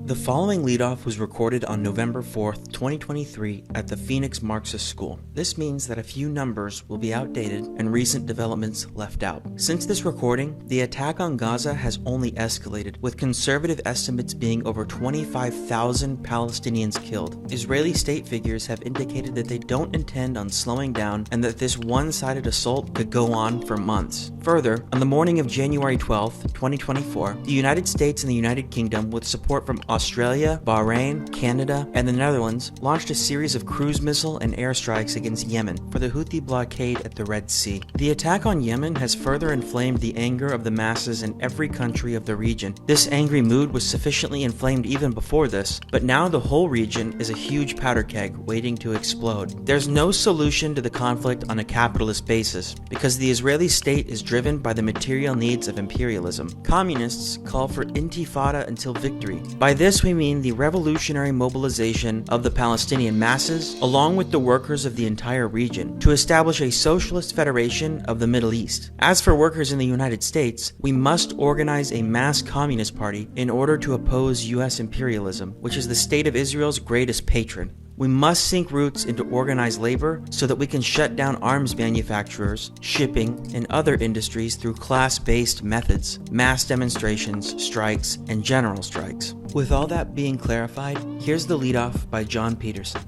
The following leadoff was recorded on November 4th, 2023 at the Phoenix Marxist School. This means that a few numbers will be outdated and recent developments left out. Since this recording, the attack on Gaza has only escalated, with conservative estimates being over 25,000 Palestinians killed. Israeli state figures have indicated that they don't intend on slowing down and that this one-sided assault could go on for months. Further, on the morning of January 12th, 2024, the United States and the United Kingdom, with support from Australia, Bahrain, Canada, and the Netherlands, launched a series of cruise missile and airstrikes against Yemen for the Houthi blockade at the Red Sea. The attack on Yemen has further inflamed the anger of the masses in every country of the region. This angry mood was sufficiently inflamed even before this, but now the whole region is a huge powder keg waiting to explode. There's no solution to the conflict on a capitalist basis, because the Israeli state is driven by the material needs of imperialism. Communists call for Intifada Until Victory. By this we mean the revolutionary mobilization of the Palestinian masses, along with the workers of the entire region, to establish a socialist federation of the Middle East. As for workers in the United States, we must organize a mass communist party in order to oppose U.S. imperialism, which is the state of Israel's greatest patron. We must sink roots into organized labor so that we can shut down arms manufacturers, shipping, and other industries through class-based methods, mass demonstrations, strikes, and general strikes. With all that being clarified, here's the leadoff by John Peterson.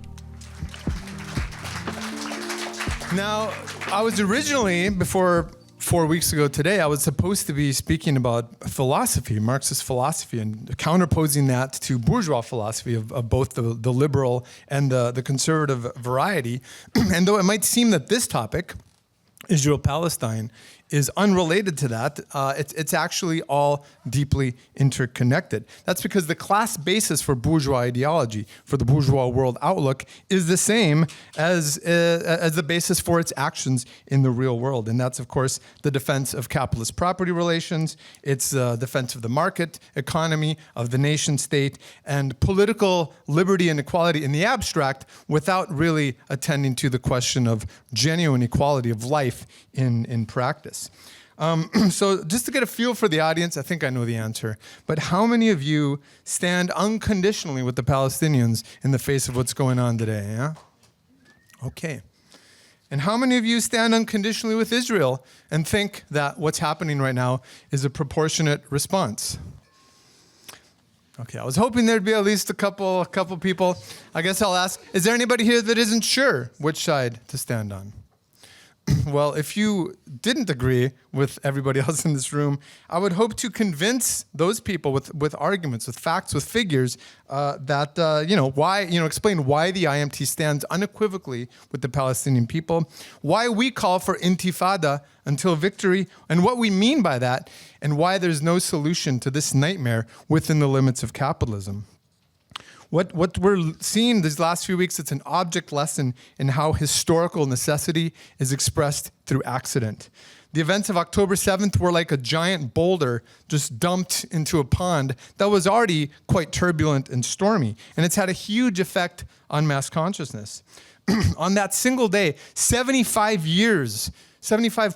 Now, I was originally, before 4 weeks ago today, I was supposed to be speaking about philosophy, Marxist philosophy, and counterposing that to bourgeois philosophy of both the liberal and the conservative variety. And though it might seem that this topic, Israel-Palestine, is unrelated to that, it's actually all deeply interconnected. That's because the class basis for bourgeois ideology, for the bourgeois world outlook, is the same as the basis for its actions in the real world. And that's, of course, the defense of capitalist property relations, it's the defense of the market economy, of the nation state, and political liberty and equality in the abstract without really attending to the question of genuine equality of life in practice. So just to get a feel for the audience, I think I know the answer, but how many of you stand unconditionally with the Palestinians in the face of what's going on today? Yeah? Okay. And how many of you stand unconditionally with Israel and think that what's happening right now is a proportionate response? Okay, I was hoping there'd be at least a couple people. I guess I'll ask, is there anybody here that isn't sure which side to stand on? Well, if you didn't agree with everybody else in this room, I would hope to convince those people with arguments, with facts, with figures, explain why the IMT stands unequivocally with the Palestinian people, why we call for Intifada until victory, and what we mean by that, and why there's no solution to this nightmare within the limits of capitalism. What we're seeing these last few weeks, it's an object lesson in how historical necessity is expressed through accident. The events of October 7th were like a giant boulder just dumped into a pond that was already quite turbulent and stormy, and it's had a huge effect on mass consciousness. On that single day, 75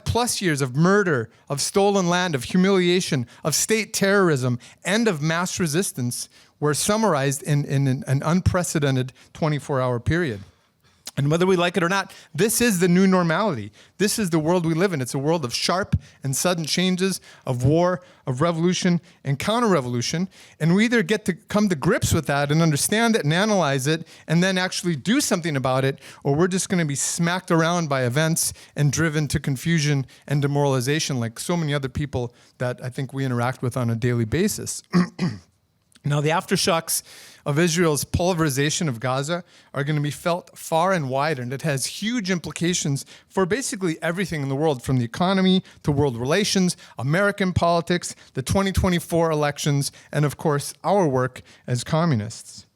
plus years of murder, of stolen land, of humiliation, of state terrorism, and of mass resistance were summarized in an unprecedented 24-hour period. And whether we like it or not, this is the new normality. This is the world we live in. It's a world of sharp and sudden changes, of war, of revolution, and counter-revolution. And we either get to come to grips with that and understand it and analyze it and then actually do something about it, or we're just going to be smacked around by events and driven to confusion and demoralization like so many other people that I think we interact with on a daily basis. Now, the aftershocks of Israel's pulverization of Gaza are going to be felt far and wide, and it has huge implications for basically everything in the world, from the economy to world relations, American politics, the 2024 elections, and of course, our work as communists.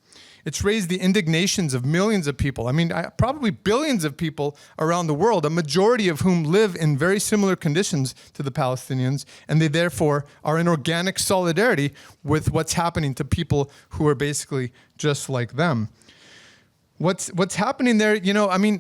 It's raised the indignations of millions of people. I mean, probably billions of people around the world, a majority of whom live in very similar conditions to the Palestinians, and they therefore are in organic solidarity with what's happening to people who are basically just like them. What's happening there,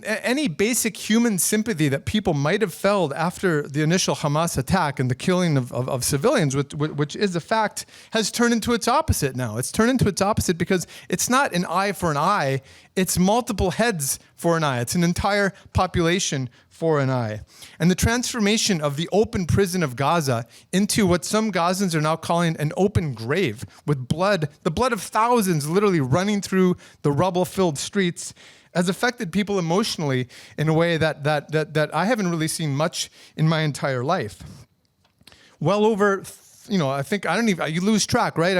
any basic human sympathy that people might have felt after the initial Hamas attack and the killing of civilians, which is a fact, has turned into its opposite now. It's turned into its opposite because it's not an eye for an eye, it's multiple heads for an eye. It's an entire population for an eye. And the transformation of the open prison of Gaza into what some Gazans are now calling an open grave, with blood, the blood of thousands literally running through the rubble-filled streets, has affected people emotionally in a way that I haven't really seen much in my entire life. Well over, you lose track, right?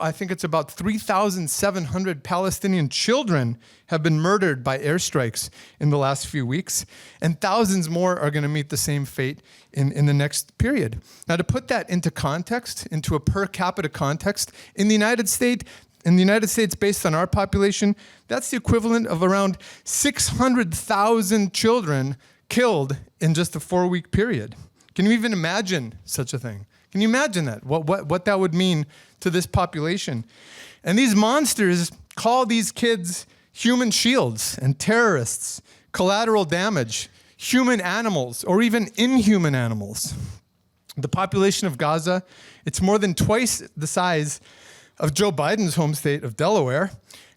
I think it's about 3,700 Palestinian children have been murdered by airstrikes in the last few weeks, and thousands more are going to meet the same fate in the next period. Now, to put that into context, into a per capita context, in the United States, based on our population, that's the equivalent of around 600,000 children killed in just a 4-week period. Can you even imagine such a thing? Can you imagine that? What that would mean to this population? And these monsters call these kids human shields and terrorists, collateral damage, human animals, or even inhuman animals. The population of Gaza, it's more than twice the size of Joe Biden's home state of Delaware,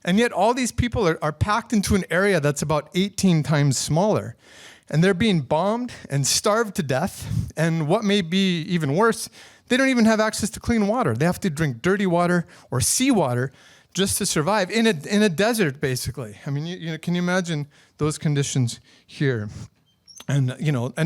and yet all these people are packed into an area that's about 18 times smaller. And they're being bombed and starved to death. And what may be even worse, they don't even have access to clean water. They have to drink dirty water or seawater just to survive in a desert, basically. Can you imagine those conditions here? And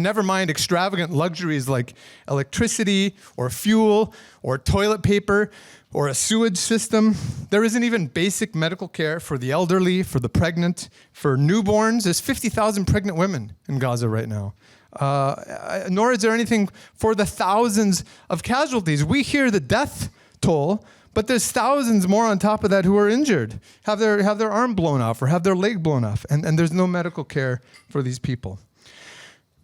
never mind extravagant luxuries like electricity or fuel or toilet paper or a sewage system. There isn't even basic medical care for the elderly, for the pregnant, for newborns. There's 50,000 pregnant women in Gaza right now. Nor is there anything for the thousands of casualties. We hear the death toll, but there's thousands more on top of that who are injured, have their arm blown off or have their leg blown off, and there's no medical care for these people.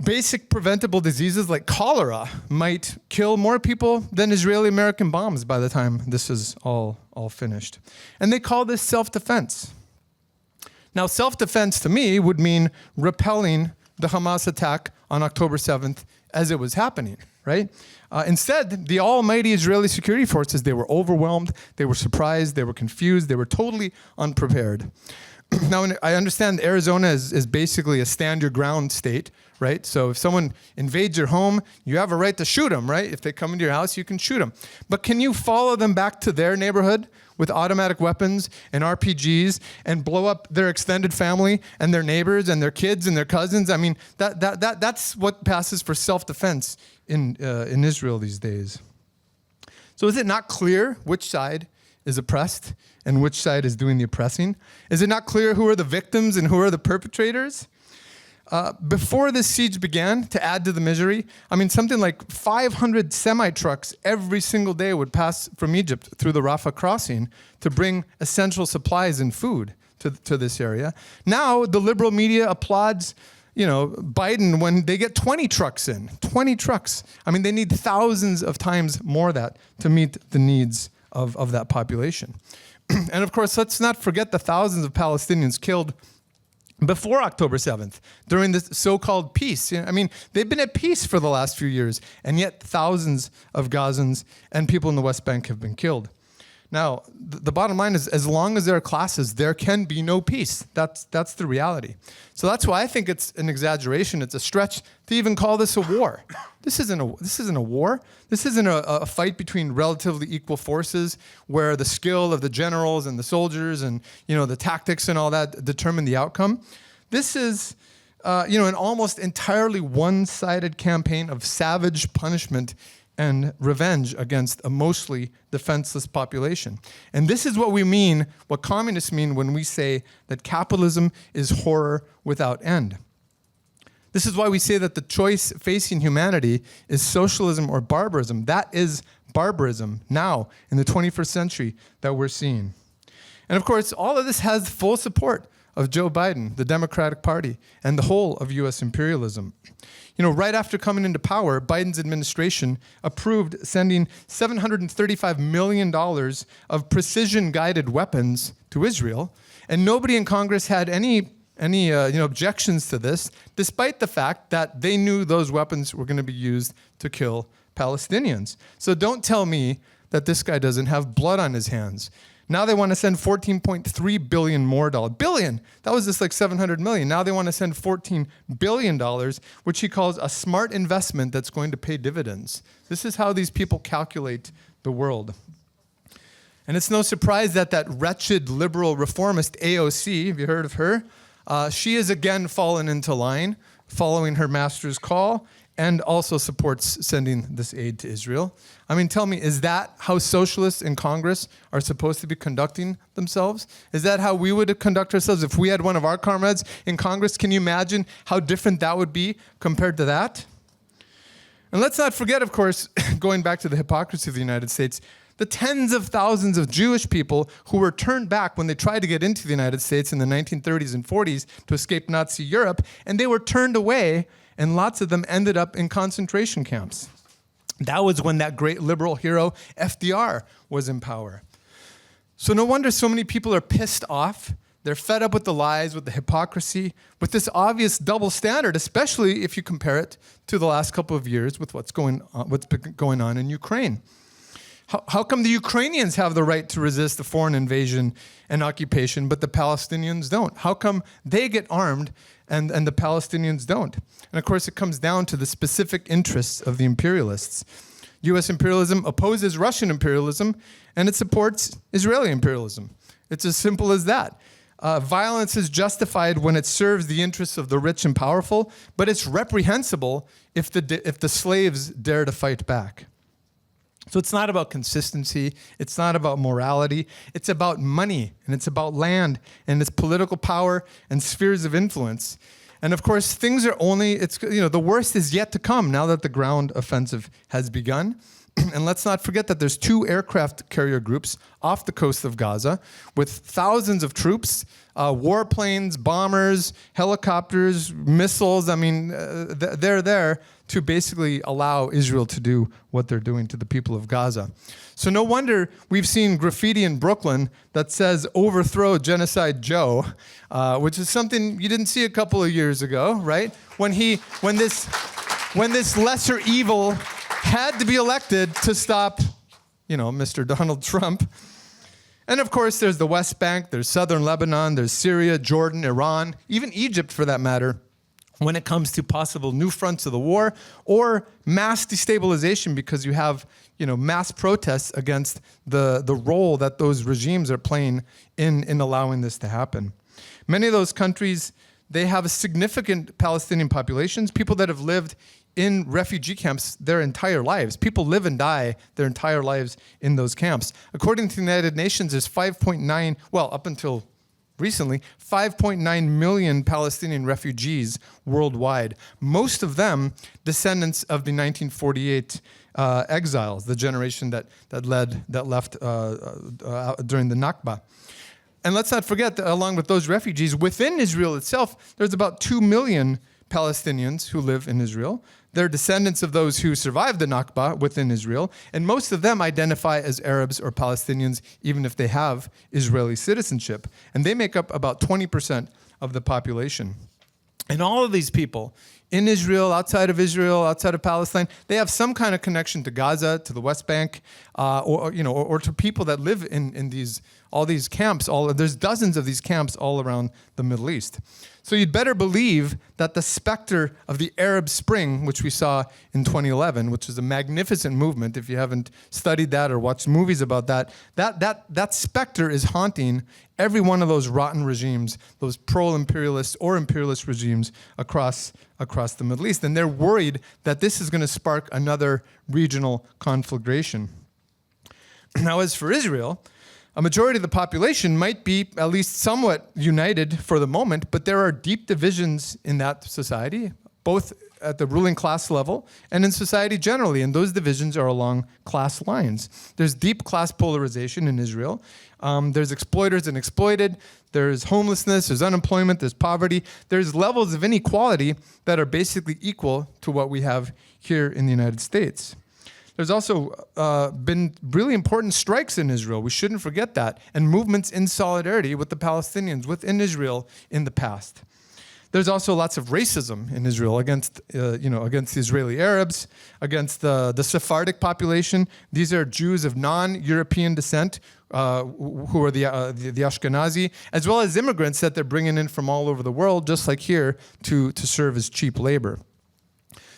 Basic preventable diseases like cholera might kill more people than Israeli-American bombs by the time this is all finished. And they call this self-defense. Now, self-defense to me would mean repelling the Hamas attack on October 7th as it was happening, right? Instead, the almighty Israeli security forces, they were overwhelmed, they were surprised, they were confused, they were totally unprepared. Now, I understand Arizona is basically a stand your ground state, right? So if someone invades your home, you have a right to shoot them, right? If they come into your house, you can shoot them. But can you follow them back to their neighborhood with automatic weapons and RPGs and blow up their extended family and their neighbors and their kids and their cousins? That's what passes for self-defense in Israel these days. So is it not clear which side is oppressed and which side is doing the oppressing? Is it not clear who are the victims and who are the perpetrators? Before this siege began, to add to the misery, something like 500 semi-trucks every single day would pass from Egypt through the Rafah crossing to bring essential supplies and food to this area. Now, the liberal media applauds Biden when they get 20 trucks in. 20 trucks. They need thousands of times more that to meet the needs of that population. And of course, let's not forget the thousands of Palestinians killed before October 7th, during this so-called peace. They've been at peace for the last few years, and yet thousands of Gazans and people in the West Bank have been killed. Now, the bottom line is, as long as there are classes, there can be no peace. That's the reality. So that's why I think it's an exaggeration. It's a stretch to even call this a war. This isn't a war. This isn't a fight between relatively equal forces where the skill of the generals and the soldiers and the tactics and all that determine the outcome. This is an almost entirely one-sided campaign of savage punishment and revenge against a mostly defenseless population. And this is what we mean, what communists mean when we say that capitalism is horror without end. This is why we say that the choice facing humanity is socialism or barbarism. That is barbarism now in the 21st century that we're seeing. And of course, all of this has full support of Joe Biden, the Democratic Party, and the whole of U.S. imperialism. Right after coming into power, Biden's administration approved sending $735 million of precision-guided weapons to Israel, and nobody in Congress had any objections to this, despite the fact that they knew those weapons were going to be used to kill Palestinians. So don't tell me that this guy doesn't have blood on his hands. Now they want to send $14.3 billion more dollars. Billion! That was just like $700 million. Now they want to send $14 billion, which he calls a smart investment that's going to pay dividends. This is how these people calculate the world. And it's no surprise that that wretched liberal reformist AOC, have you heard of her? She has again fallen into line, following her master's call, and also supports sending this aid to Israel. I mean, tell me, is that how socialists in Congress are supposed to be conducting themselves? Is that how we would conduct ourselves if we had one of our comrades in Congress? Can you imagine how different that would be compared to that? And let's not forget, of course, going back to the hypocrisy of the United States, the tens of thousands of Jewish people who were turned back when they tried to get into the United States in the 1930s and 40s to escape Nazi Europe, and they were turned away, and lots of them ended up in concentration camps. That was when that great liberal hero, FDR, was in power. So no wonder so many people are pissed off. They're fed up with the lies, with the hypocrisy, with this obvious double standard, especially if you compare it to the last couple of years with what's been going on in Ukraine. How come the Ukrainians have the right to resist the foreign invasion and occupation, but the Palestinians don't? How come they get armed and the Palestinians don't? And of course, it comes down to the specific interests of the imperialists. U.S. imperialism opposes Russian imperialism, and it supports Israeli imperialism. It's as simple as that. Violence is justified when it serves the interests of the rich and powerful, but it's reprehensible if the slaves dare to fight back. So it's not about consistency, it's not about morality, it's about money, and it's about land, and it's political power and spheres of influence. And of course, things are the worst is yet to come now that the ground offensive has begun. And let's not forget that there's 2 aircraft carrier groups off the coast of Gaza with thousands of troops, warplanes, bombers, helicopters, missiles. I mean, they're there to basically allow Israel to do what they're doing to the people of Gaza. So no wonder we've seen graffiti in Brooklyn that says "Overthrow Genocide Joe," which is something you didn't see a couple of years ago, right? When this lesser evil had to be elected to stop, Mr. Donald Trump. And of course, there's the West Bank, there's southern Lebanon, there's Syria, Jordan, Iran, even Egypt for that matter, when it comes to possible new fronts of the war or mass destabilization because you have, mass protests against the role that those regimes are playing in allowing this to happen. Many of those countries, they have significant Palestinian populations, people that have lived in refugee camps their entire lives. People live and die their entire lives in those camps. According to the United Nations, there's up until recently, 5.9 million Palestinian refugees worldwide. Most of them descendants of the 1948 exiles, the generation that left during the Nakba. And let's not forget that along with those refugees, within Israel itself, there's about 2 million Palestinians who live in Israel. They're descendants of those who survived the Nakba within Israel, and most of them identify as Arabs or Palestinians, even if they have Israeli citizenship. And they make up about 20% of the population. And all of these people in Israel, outside of Palestine, they have some kind of connection to Gaza, to the West Bank, or to people that live in all these camps. There's dozens of these camps all around the Middle East. So you'd better believe that the specter of the Arab Spring, which we saw in 2011, which was a magnificent movement, if you haven't studied that or watched movies about that specter is haunting every one of those rotten regimes, those pro-imperialist or imperialist regimes across the Middle East. And they're worried that this is going to spark another regional conflagration. Now, as for Israel, a majority of the population might be at least somewhat united for the moment, but there are deep divisions in that society, both at the ruling class level and in society generally. And those divisions are along class lines. There's deep class polarization in Israel. There's exploiters and exploited. There's homelessness, there's unemployment, there's poverty. There's levels of inequality that are basically equal to what we have here in the United States. There's also been really important strikes in Israel. We shouldn't forget that. And movements in solidarity with the Palestinians within Israel in the past. There's also lots of racism in Israel against the Israeli Arabs, against the Sephardic population. These are Jews of non-European descent who are the Ashkenazi, as well as immigrants that they're bringing in from all over the world, just like here, to serve as cheap labor.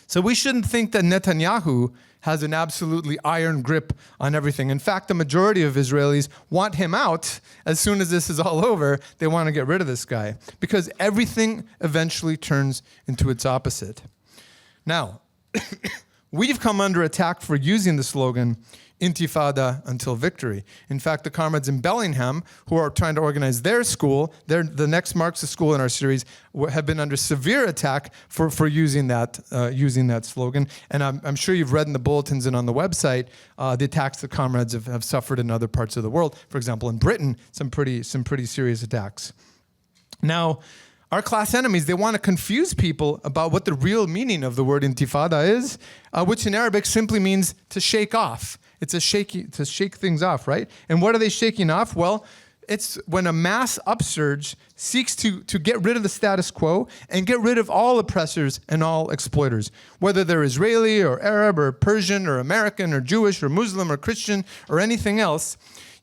So we shouldn't think that Netanyahu has an absolutely iron grip on everything. In fact, the majority of Israelis want him out. As soon as this is all over, they want to get rid of this guy, because everything eventually turns into its opposite. Now, we've come under attack for using the slogan, Intifada Until Victory. In fact, the comrades in Bellingham, who are trying to organize their school, the next Marxist school in our series, have been under severe attack for using that slogan. And I'm sure you've read in the bulletins and on the website the attacks the comrades have suffered in other parts of the world. For example, in Britain, some pretty serious attacks. Now, our class enemies, they want to confuse people about what the real meaning of the word intifada is, which in Arabic simply means to shake off. It's to shake things off, right? And what are they shaking off? Well, it's when a mass upsurge seeks to get rid of the status quo and get rid of all oppressors and all exploiters, whether they're Israeli or Arab or Persian or American or Jewish or Muslim or Christian or anything else.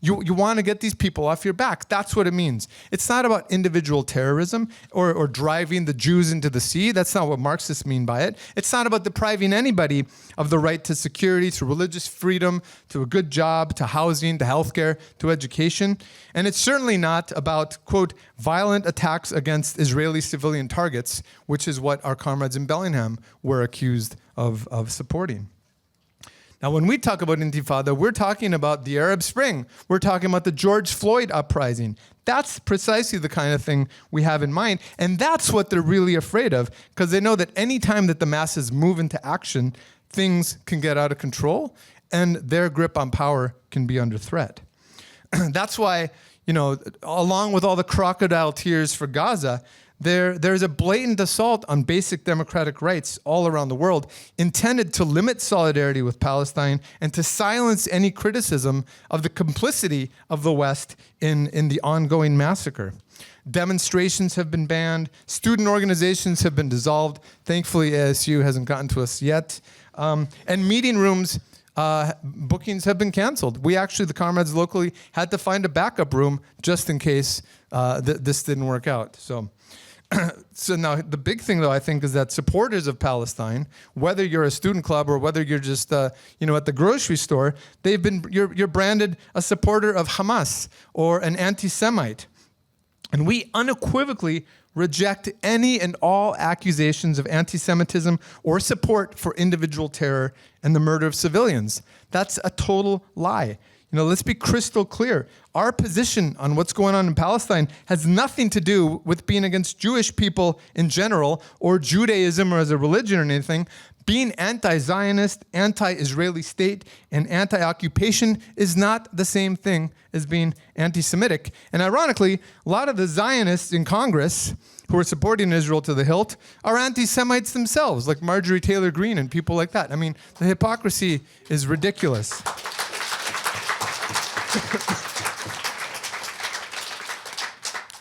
You want to get these people off your back. That's what it means. It's not about individual terrorism or driving the Jews into the sea. That's not what Marxists mean by it. It's not about depriving anybody of the right to security, to religious freedom, to a good job, to housing, to healthcare, to education. And it's certainly not about, quote, violent attacks against Israeli civilian targets, which is what our comrades in Bellingham were accused of supporting. Now, when we talk about Intifada, we're talking about the Arab Spring. We're talking about the George Floyd uprising. That's precisely the kind of thing we have in mind. And that's what they're really afraid of, because they know that any time that the masses move into action, things can get out of control and their grip on power can be under threat. That's why, along with all the crocodile tears for Gaza, there's a blatant assault on basic democratic rights all around the world intended to limit solidarity with Palestine and to silence any criticism of the complicity of the West in the ongoing massacre. Demonstrations have been banned. Student organizations have been dissolved. Thankfully, ASU hasn't gotten to us yet. And meeting rooms bookings have been canceled. We actually, the comrades locally, had to find a backup room just in case this didn't work out. So now the big thing, though, I think, is that supporters of Palestine, whether you're a student club or whether you're just, at the grocery store, you're branded a supporter of Hamas or an anti-Semite. And we unequivocally reject any and all accusations of anti-Semitism or support for individual terror and the murder of civilians. That's a total lie. Let's be crystal clear. Our position on what's going on in Palestine has nothing to do with being against Jewish people in general or Judaism or as a religion or anything. Being anti-Zionist, anti-Israeli state, and anti-occupation is not the same thing as being anti-Semitic. And ironically, a lot of the Zionists in Congress who are supporting Israel to the hilt are anti-Semites themselves, like Marjorie Taylor Greene and people like that. I mean, the hypocrisy is ridiculous.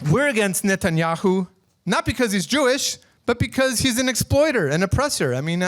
We're against Netanyahu, not because he's Jewish, but because he's an exploiter, an oppressor. I mean,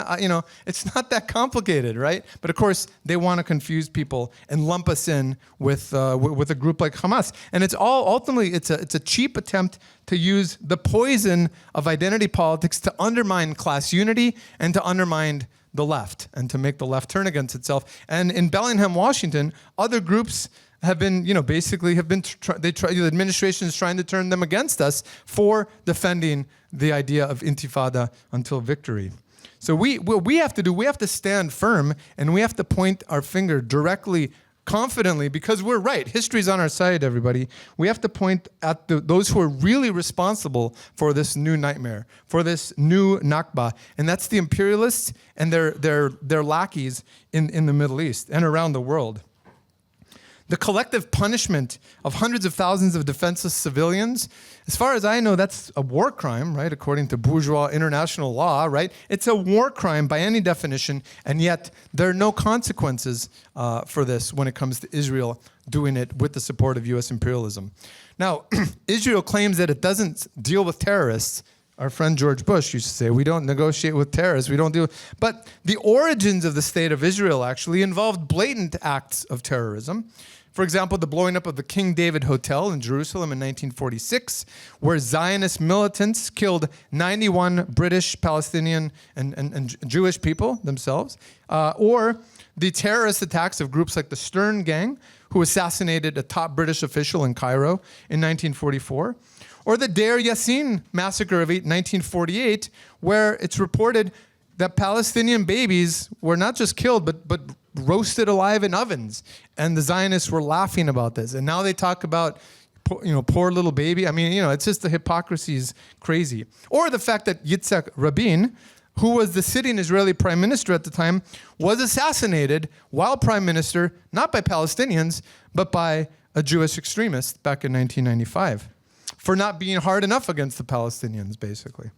it's not that complicated, right? But of course, they want to confuse people and lump us in with a group like Hamas. And it's all ultimately it's a cheap attempt to use the poison of identity politics to undermine class unity and to undermine the left and to make the left turn against itself. And in Bellingham, Washington, other groups have been, the administration is trying to turn them against us for defending the idea of Intifada until victory. So what we have to do, we have to stand firm and we have to point our finger directly confidently, because we're right. History's on our side, everybody. We have to point at those who are really responsible for this new nightmare, for this new Nakba, and that's the imperialists and their lackeys in the Middle East and around the world. The collective punishment of hundreds of thousands of defenseless civilians, as far as I know, that's a war crime, right? According to bourgeois international law, right? It's a war crime by any definition, and yet there are no consequences for this when it comes to Israel doing it with the support of U.S. imperialism. Now, Israel claims that it doesn't deal with terrorists. Our friend George Bush used to say, we don't negotiate with terrorists, we don't do it. But the origins of the state of Israel actually involved blatant acts of terrorism. For example, the blowing up of the King David Hotel in Jerusalem in 1946, where Zionist militants killed 91 British, Palestinian, and Jewish people themselves. Or the terrorist attacks of groups like the Stern Gang, who assassinated a top British official in Cairo in 1944. Or the Deir Yassin massacre of 1948, where it's reported that Palestinian babies were not just killed, but roasted alive in ovens. And the Zionists were laughing about this. And now they talk about, poor little baby. I mean, it's just the hypocrisy is crazy. Or the fact that Yitzhak Rabin, who was the sitting Israeli prime minister at the time, was assassinated while prime minister, not by Palestinians, but by a Jewish extremist back in 1995, for not being hard enough against the Palestinians, basically.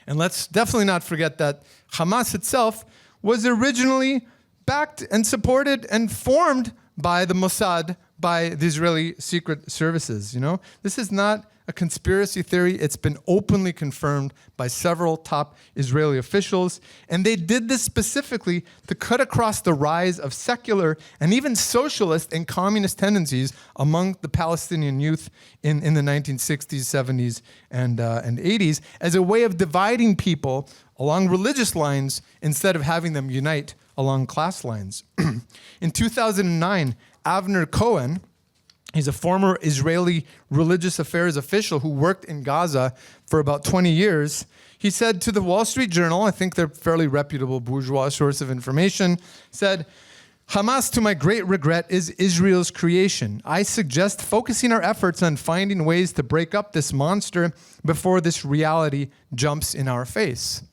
And let's definitely not forget that Hamas itself was originally backed and supported and formed by the Mossad, by the Israeli secret services. This is not a conspiracy theory. It's been openly confirmed by several top Israeli officials. And they did this specifically to cut across the rise of secular and even socialist and communist tendencies among the Palestinian youth in the 1960s, 70s, and 80s as a way of dividing people along religious lines instead of having them unite along class lines. In 2009, Avner Cohen, he's a former Israeli religious affairs official who worked in Gaza for about 20 years. He said to the Wall Street Journal, I think they're a fairly reputable bourgeois source of information, said, Hamas, to my great regret, is Israel's creation. I suggest focusing our efforts on finding ways to break up this monster before this reality jumps in our face.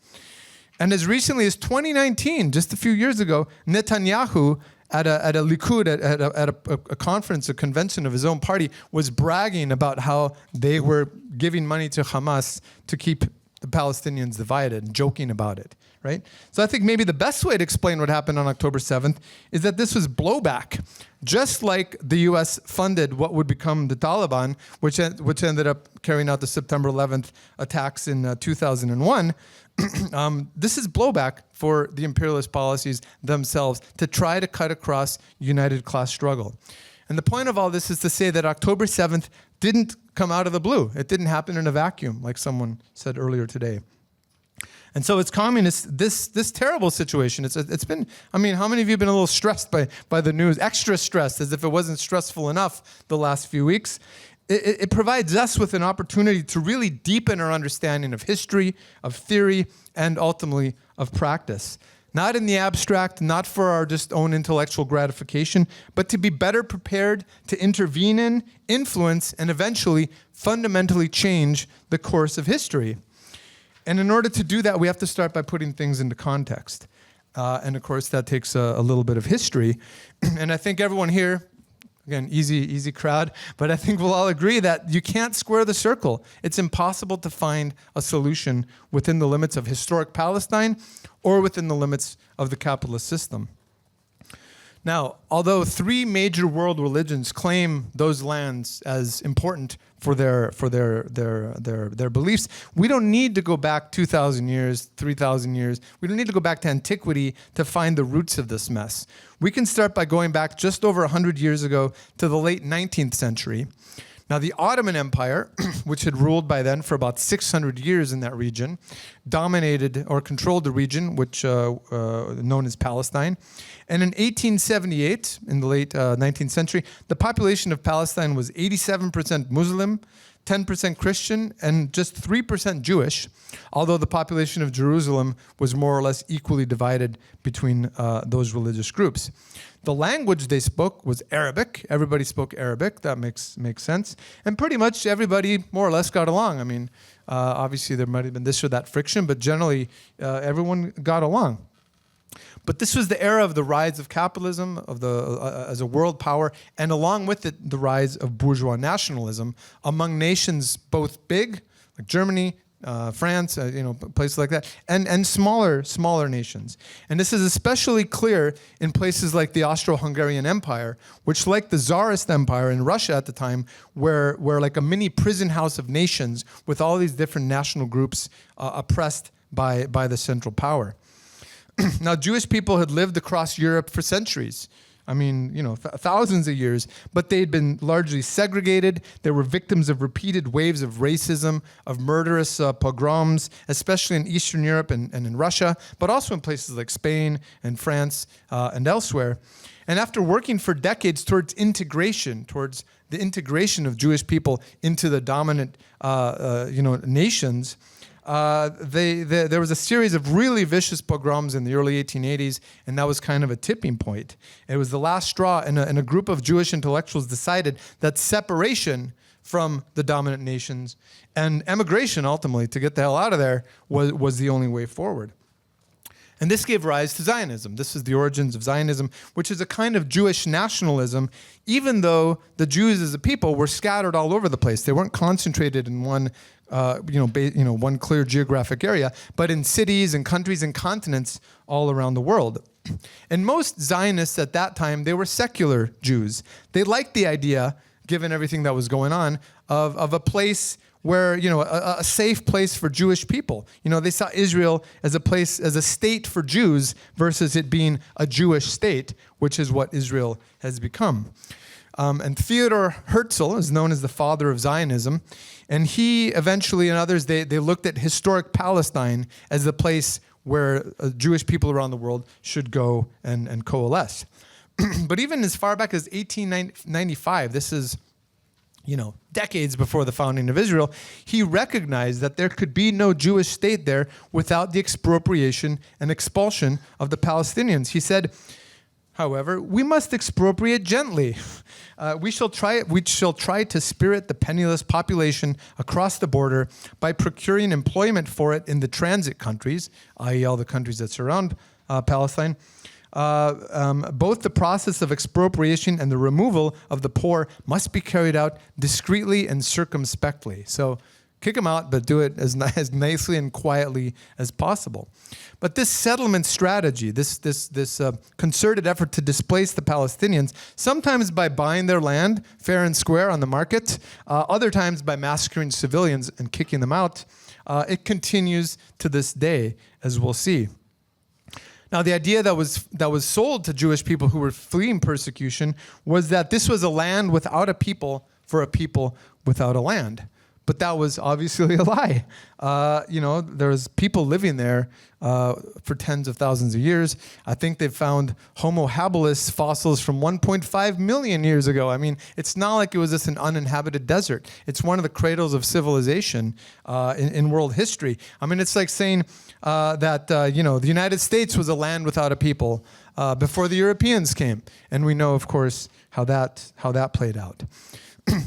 And as recently as 2019, just a few years ago, Netanyahu, at a Likud, at a conference, a convention of his own party, was bragging about how they were giving money to Hamas to keep the Palestinians divided, and joking about it, right? So I think maybe the best way to explain what happened on October 7th is that this was blowback. Just like the U.S. funded what would become the Taliban, which ended up carrying out the September 11th attacks in 2001, this is blowback for the imperialist policies themselves to try to cut across united class struggle. And the point of all this is to say that October 7th didn't come out of the blue. It didn't happen in a vacuum, like someone said earlier today. And so it's communist, this terrible situation. It's been, how many of you have been a little stressed by the news, extra stressed, as if it wasn't stressful enough the last few weeks? It provides us with an opportunity to really deepen our understanding of history, of theory, and ultimately of practice. Not in the abstract, not for our just own intellectual gratification, but to be better prepared to intervene in, influence, and eventually fundamentally change the course of history. And in order to do that, we have to start by putting things into context. And of course, that takes a little bit of history. And I think everyone here, again, easy crowd, but I think we'll all agree that you can't square the circle. It's impossible to find a solution within the limits of historic Palestine or within the limits of the capitalist system. Now, although three major world religions claim those lands as important for their beliefs, we don't need to go back 2,000 years, 3,000 years. We don't need to go back to antiquity to find the roots of this mess. We can start by going back just over 100 years ago to the late 19th century. Now, the Ottoman Empire, which had ruled by then for about 600 years in that region, dominated or controlled the region, which known as Palestine. And in 1878, in the late 19th century, the population of Palestine was 87% Muslim, 10% Christian, and just 3% Jewish, although the population of Jerusalem was more or less equally divided between those religious groups. The language they spoke was Arabic. Everybody spoke Arabic. That makes sense. And pretty much everybody more or less got along. I mean, obviously there might have been this or that friction, but generally everyone got along. But this was the era of the rise of capitalism, as a world power, and along with it, the rise of bourgeois nationalism among nations both big, like Germany, France, places like that, and smaller nations. And this is especially clear in places like the Austro-Hungarian Empire, which, like the Tsarist Empire in Russia at the time, were like a mini prison house of nations with all these different national groups oppressed by the central power. Now, Jewish people had lived across Europe for centuries. I mean, thousands of years, but they'd been largely segregated. They were victims of repeated waves of racism, of murderous pogroms, especially in Eastern Europe and in Russia, but also in places like Spain and France and elsewhere. And after working for decades towards the integration of Jewish people into the dominant, nations, there was a series of really vicious pogroms in the early 1880s, and that was kind of a tipping point. It was the last straw, and a group of Jewish intellectuals decided that separation from the dominant nations and emigration, ultimately, to get the hell out of there, was the only way forward. And this gave rise to Zionism. This is the origins of Zionism, which is a kind of Jewish nationalism, even though the Jews as a people were scattered all over the place. They weren't concentrated in one one clear geographic area, but in cities and countries and continents all around the world. And most Zionists at that time, they were secular Jews. They liked the idea, given everything that was going on, of a place where, a safe place for Jewish people. They saw Israel as a state for Jews versus it being a Jewish state, which is what Israel has become. And Theodor Herzl is known as the father of Zionism. And he eventually, and others, they looked at historic Palestine as the place where Jewish people around the world should go and coalesce. But even as far back as 1895, this is, decades before the founding of Israel, he recognized that there could be no Jewish state there without the expropriation and expulsion of the Palestinians. He said, however, we must expropriate gently. We shall try to spirit the penniless population across the border by procuring employment for it in the transit countries, i.e. all the countries that surround Palestine. Both the process of expropriation and the removal of the poor must be carried out discreetly and circumspectly. So kick them out, but do it as nicely and quietly as possible. But this settlement strategy, this concerted effort to displace the Palestinians, sometimes by buying their land fair and square on the market, other times by massacring civilians and kicking them out, it continues to this day, as we'll see. Now, the idea that was sold to Jewish people who were fleeing persecution was that this was a land without a people for a people without a land. But that was obviously a lie. There's people living there for tens of thousands of years. I think they've found Homo habilis fossils from 1.5 million years ago. I mean, it's not like it was just an uninhabited desert. It's one of the cradles of civilization in world history. I mean, it's like saying that the United States was a land without a people before the Europeans came. And we know, of course, how that played out.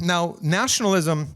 Now, nationalism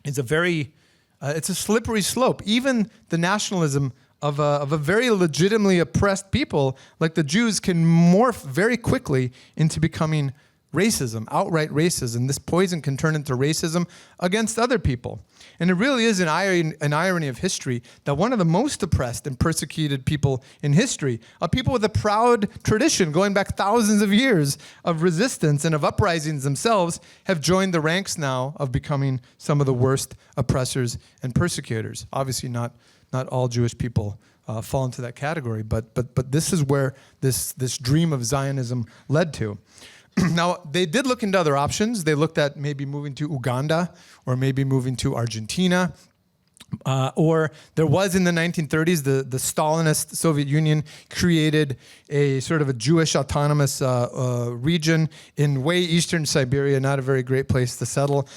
is it's a slippery slope. Even the nationalism of a very legitimately oppressed people like the Jews can morph very quickly into becoming racism, outright racism. This poison can turn into racism against other people. And it really is an irony of history that one of the most oppressed and persecuted people in history, a people with a proud tradition going back thousands of years of resistance and of uprisings themselves, have joined the ranks now of becoming some of the worst oppressors and persecutors. Obviously not all Jewish people fall into that category, but this is where this dream of Zionism led to. Now, they did look into other options. They looked at maybe moving to Uganda or maybe moving to Argentina Or there was in the 1930s, the Stalinist Soviet Union created a sort of a Jewish autonomous region in way eastern Siberia, not a very great place to settle,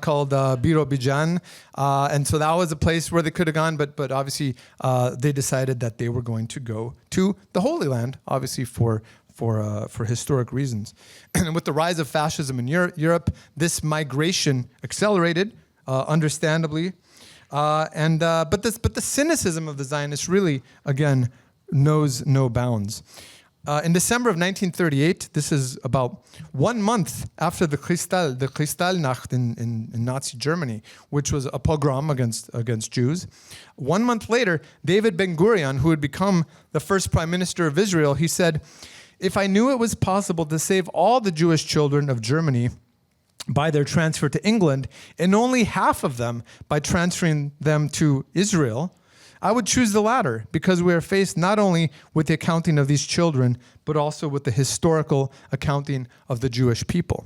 called Birobidzhan. And so that was a place where they could have gone, but obviously they decided that they were going to go to the Holy Land, obviously for historic reasons. And with the rise of fascism in Europe, this migration accelerated, understandably. But the cynicism of the Zionists really, again, knows no bounds. In December of 1938, this is about 1 month after the Kristallnacht in Nazi Germany, which was a pogrom against Jews. 1 month later, David Ben-Gurion, who had become the first prime minister of Israel, he said, "If I knew it was possible to save all the Jewish children of Germany by their transfer to England, and only half of them by transferring them to Israel, I would choose the latter, because we are faced not only with the accounting of these children, but also with the historical accounting of the Jewish people."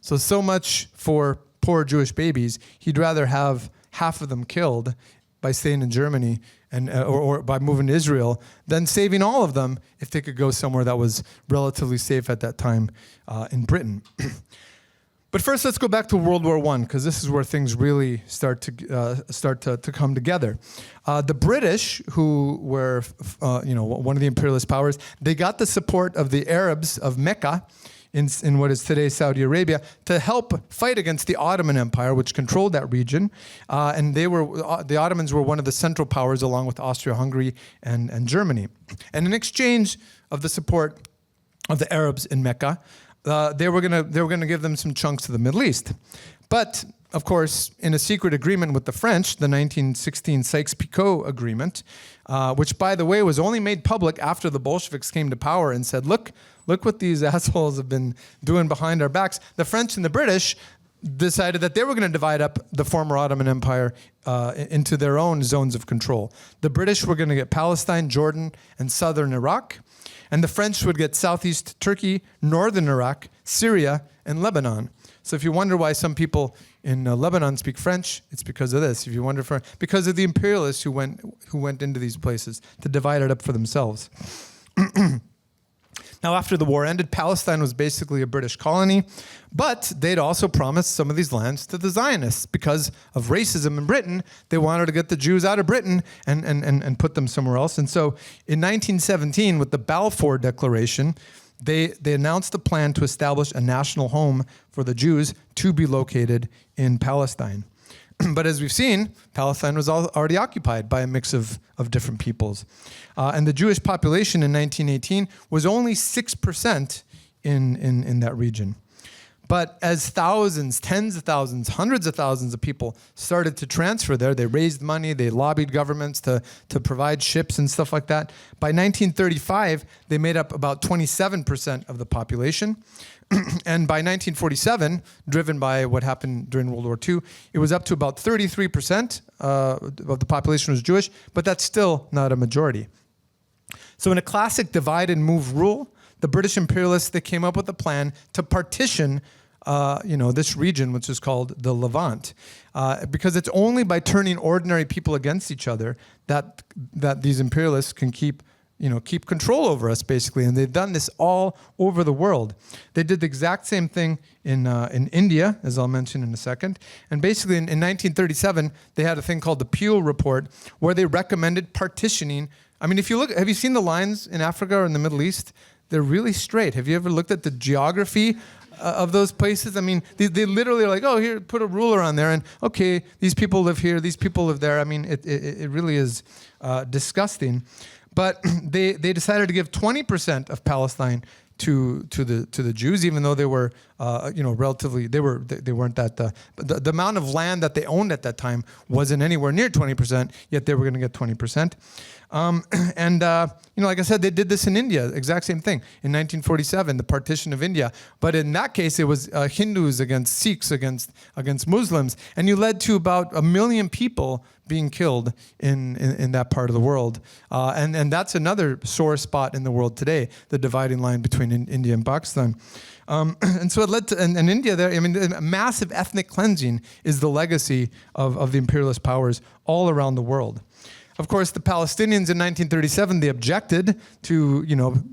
So much for poor Jewish babies. He'd rather have half of them killed by staying in Germany or by moving to Israel than saving all of them if they could go somewhere that was relatively safe at that time in Britain. But first, let's go back to World War I, because this is where things really start to come together. The British, who were one of the imperialist powers, they got the support of the Arabs of Mecca in what is today Saudi Arabia to help fight against the Ottoman Empire, which controlled that region. And the Ottomans were one of the central powers, along with Austria-Hungary and Germany. And in exchange of the support of the Arabs in Mecca, they were gonna give them some chunks of the Middle East. But of course, in a secret agreement with the French, the 1916 Sykes-Picot Agreement, which, by the way, was only made public after the Bolsheviks came to power and said, look what these assholes have been doing behind our backs. The French and the British decided that they were going to divide up the former Ottoman Empire into their own zones of control. The British were going to get Palestine, Jordan, and southern Iraq. And the French would get southeast Turkey, northern Iraq, Syria, and Lebanon. So if you wonder why some people in Lebanon speak French, it's because of this. If you wonder because of the imperialists who went into these places to divide it up for themselves. Now, after the war ended, Palestine was basically a British colony, but they'd also promised some of these lands to the Zionists. Because of racism in Britain, they wanted to get the Jews out of Britain and put them somewhere else. And so in 1917, with the Balfour Declaration, they announced a plan to establish a national home for the Jews to be located in Palestine. But as we've seen, Palestine was already occupied by a mix of different peoples. And the Jewish population in 1918 was only 6% in that region. But as thousands, tens of thousands, hundreds of thousands of people started to transfer there, they raised money, they lobbied governments to provide ships and stuff like that. By 1935, they made up about 27% of the population. And by 1947, driven by what happened during World War II, it was up to about 33% of the population was Jewish, but that's still not a majority. So in a classic divide and move rule, the British imperialists, they came up with a plan to partition this region, which is called the Levant, because it's only by turning ordinary people against each other that these imperialists can keep control over us, basically. And they've done this all over the world. They did the exact same thing in India, as I'll mention in a second. And basically in 1937, they had a thing called the Peel Report, where they recommended partitioning. I mean, if you look, have you seen the lines in Africa or in the Middle East? They're really straight. Have you ever looked at the geography of those places? I mean, they literally are like, oh, here, put a ruler on there, and okay, these people live here, these people live there. I mean, it really is disgusting. But they decided to give 20% of Palestine to the Jews, even though they were relatively they weren't that the amount of land that they owned at that time wasn't anywhere near 20%. Yet they were going to get 20%. Like I said, they did this in India, exact same thing in 1947, the partition of India. But in that case, it was Hindus against Sikhs against Muslims, and you led to about 1 million people being killed in that part of the world. And that's another sore spot in the world today, the dividing line between India and Pakistan. And so it led to, and India there, I mean, a massive ethnic cleansing is the legacy of the imperialist powers all around the world. Of course, the Palestinians in 1937, they objected to,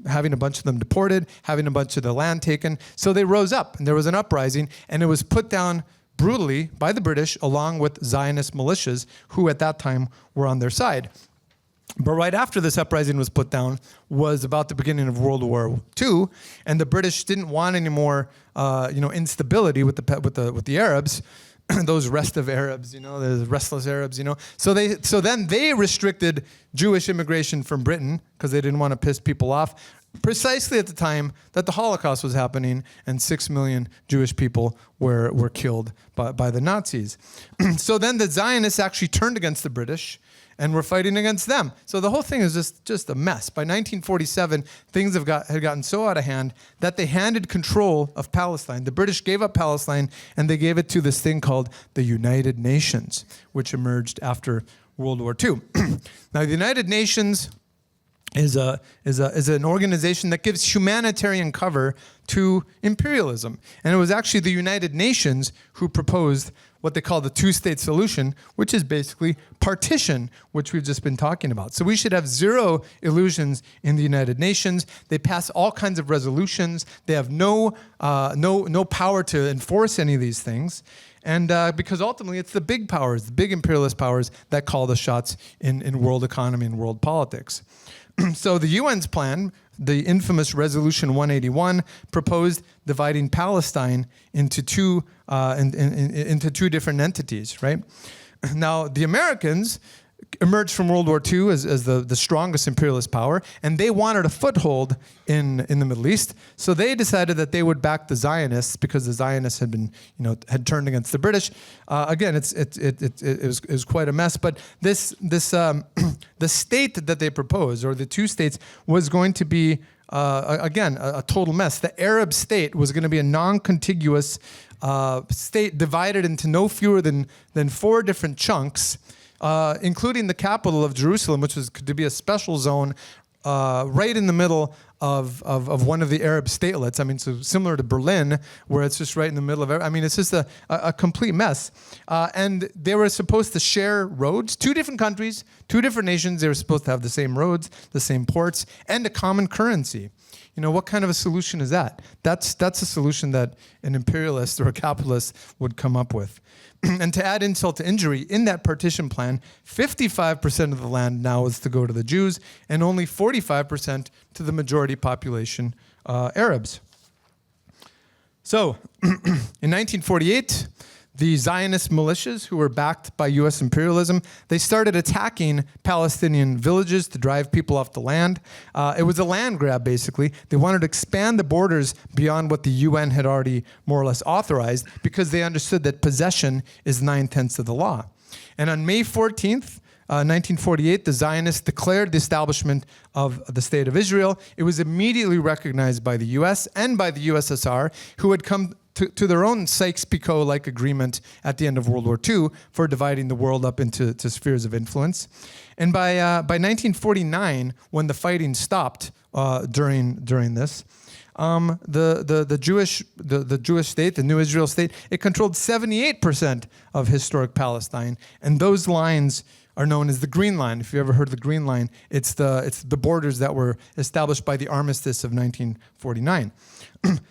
having a bunch of them deported, having a bunch of the land taken. So they rose up, and there was an uprising, and it was put down brutally by the British, along with Zionist militias, who at that time were on their side. But right after this uprising was put down was about the beginning of World War II, and the British didn't want any more, instability with the Arabs. Those restive Arabs, the restless Arabs, So then they restricted Jewish immigration from Britain because they didn't want to piss people off, precisely at the time that the Holocaust was happening and 6 million Jewish people were killed by the Nazis. So then the Zionists actually turned against the British and were fighting against them. So the whole thing is just a mess. By 1947, things had gotten so out of hand that they handed control of Palestine. The British gave up Palestine, and they gave it to this thing called the United Nations, which emerged after World War II. Now, the United Nations is an organization that gives humanitarian cover to imperialism. And it was actually the United Nations who proposed what they call the two-state solution, which is basically partition, which we've just been talking about. So we should have zero illusions in the United Nations. They pass all kinds of resolutions. They have no power to enforce any of these things. And because ultimately it's the big powers, the big imperialist powers, that call the shots in world economy and world politics. So the UN's plan, the infamous Resolution 181, proposed dividing Palestine into two different entities, right? Now, the Americans emerged from World War II as the strongest imperialist power, and they wanted a foothold in the Middle East. So they decided that they would back the Zionists because the Zionists had turned against the British. Again, it was quite a mess. But the state that they proposed, or the two states, was going to be again a total mess. The Arab state was going to be a non-contiguous state divided into no fewer than 4 different chunks. Including the capital of Jerusalem, which was to be a special zone right in the middle of one of the Arab statelets. I mean, so similar to Berlin, where it's just right in the middle of it's just a complete mess. And they were supposed to share roads, 2 different countries, 2 different nations. They were supposed to have the same roads, the same ports, and a common currency. What kind of a solution is that? That's a solution that an imperialist or a capitalist would come up with. And to add insult to injury, in that partition plan, 55% of the land now is to go to the Jews and only 45% to the majority population, Arabs. So, in 1948, the Zionist militias, who were backed by U.S. imperialism, they started attacking Palestinian villages to drive people off the land. It was a land grab, basically. They wanted to expand the borders beyond what the UN had already more or less authorized because they understood that possession is 9/10 of the law. And on May 14th, 1948, the Zionists declared the establishment of the State of Israel. It was immediately recognized by the U.S. and by the USSR, who had come to their own Sykes-Picot-like agreement at the end of World War II for dividing the world up into spheres of influence. And by 1949, when the fighting stopped during this, the Jewish state, the New Israel state, it controlled 78% of historic Palestine, and those lines are known as the Green Line. If you ever heard of the Green Line, it's the borders that were established by the Armistice of 1949.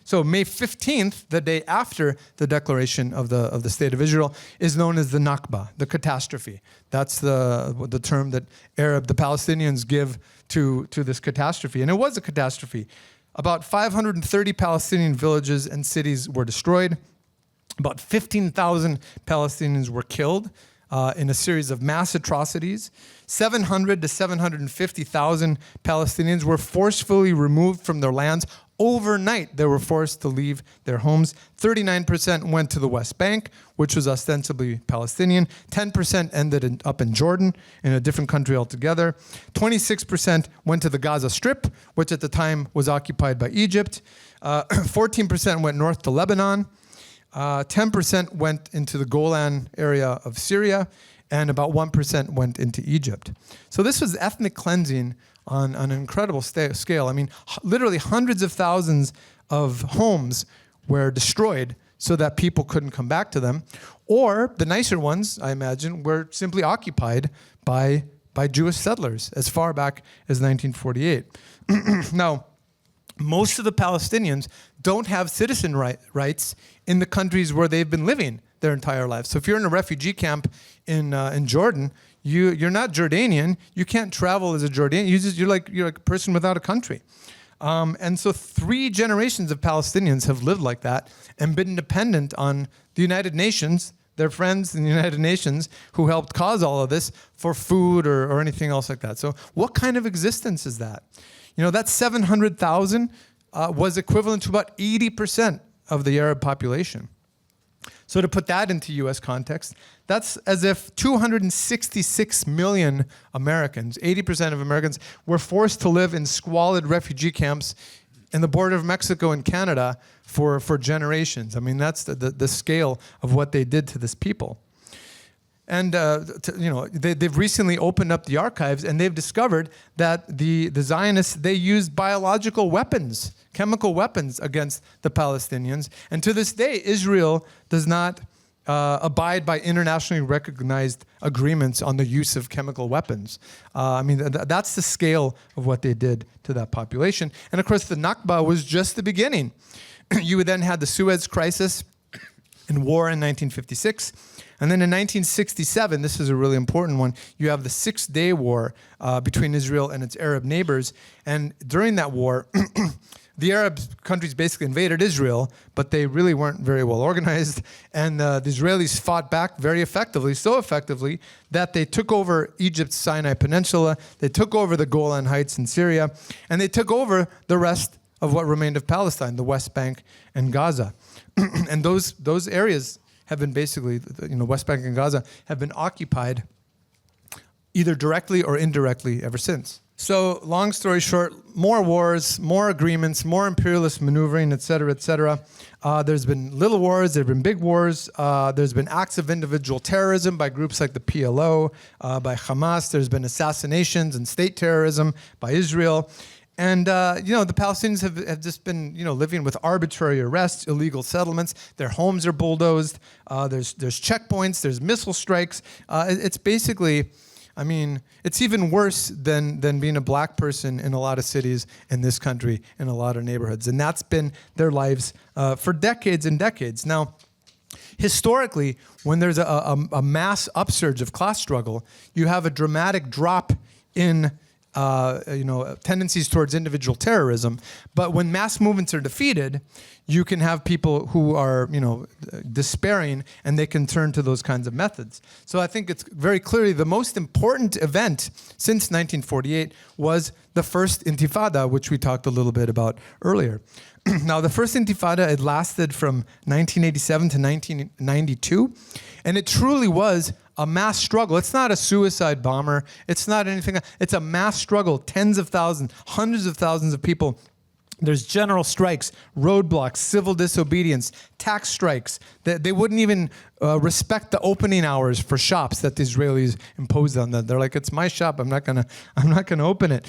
So May 15th, the day after the declaration of the State of Israel, is known as the Nakba, the catastrophe. That's the term that the Palestinians give to this catastrophe. And it was a catastrophe. About 530 Palestinian villages and cities were destroyed. About 15,000 Palestinians were killed in a series of mass atrocities. 700 to 750,000 Palestinians were forcefully removed from their lands. Overnight, they were forced to leave their homes. 39% went to the West Bank, which was ostensibly Palestinian. 10% ended up in Jordan, in a different country altogether. 26% went to the Gaza Strip, which at the time was occupied by Egypt. 14% went north to Lebanon. 10% went into the Golan area of Syria, and about 1% went into Egypt. So this was ethnic cleansing on an incredible scale. I mean, literally hundreds of thousands of homes were destroyed so that people couldn't come back to them. Or the nicer ones, I imagine, were simply occupied by Jewish settlers as far back as 1948. Now, most of the Palestinians don't have citizen rights in the countries where they've been living their entire lives. So if you're in a refugee camp in Jordan, you're not Jordanian. You can't travel as a Jordanian. You're like a person without a country. And so 3 generations of Palestinians have lived like that and been dependent on the United Nations, their friends in the United Nations who helped cause all of this, for food or anything else like that. So what kind of existence is that? That 700,000 was equivalent to about 80% of the Arab population. So to put that into U.S. context, that's as if 266 million Americans, 80% of Americans, were forced to live in squalid refugee camps in the border of Mexico and Canada for generations. I mean, that's the scale of what they did to this people. And they've recently opened up the archives, and they've discovered that the Zionists, they used biological weapons, chemical weapons against the Palestinians. And to this day, Israel does not abide by internationally recognized agreements on the use of chemical weapons. That's the scale of what they did to that population. And of course, the Nakba was just the beginning. You then had the Suez Crisis and war in 1956. And then in 1967, this is a really important one, you have the Six-Day War between Israel and its Arab neighbors. And during that war, the Arab countries basically invaded Israel, but they really weren't very well organized. And the Israelis fought back very effectively, so effectively that they took over Egypt's Sinai Peninsula, they took over the Golan Heights in Syria, and they took over the rest of what remained of Palestine, the West Bank and Gaza. And those areas have been basically, West Bank and Gaza have been occupied either directly or indirectly ever since. So long story short, more wars, more agreements, more imperialist maneuvering, et cetera, et cetera. There's been little wars, there have been big wars. There's been acts of individual terrorism by groups like the PLO, by Hamas. There's been assassinations and state terrorism by Israel. And, the Palestinians have just been, living with arbitrary arrests, illegal settlements. Their homes are bulldozed. There's checkpoints. There's missile strikes. It's basically, it's even worse than being a black person in a lot of cities in this country, in a lot of neighborhoods. And that's been their lives for decades and decades. Now, historically, when there's a mass upsurge of class struggle, you have a dramatic drop in tendencies towards individual terrorism. But when mass movements are defeated, you can have people who are, despairing, and they can turn to those kinds of methods. So I think it's very clearly the most important event since 1948 was the first Intifada, which we talked a little bit about earlier. Now, the first Intifada, it lasted from 1987 to 1992, and it truly was a mass struggle. It's not a suicide bomber. It's not anything. It's a mass struggle. Tens of thousands, hundreds of thousands of people. There's general strikes, roadblocks, civil disobedience, tax strikes. They wouldn't even respect the opening hours for shops that the Israelis imposed on them. They're like, it's my shop. I'm not gonna open it.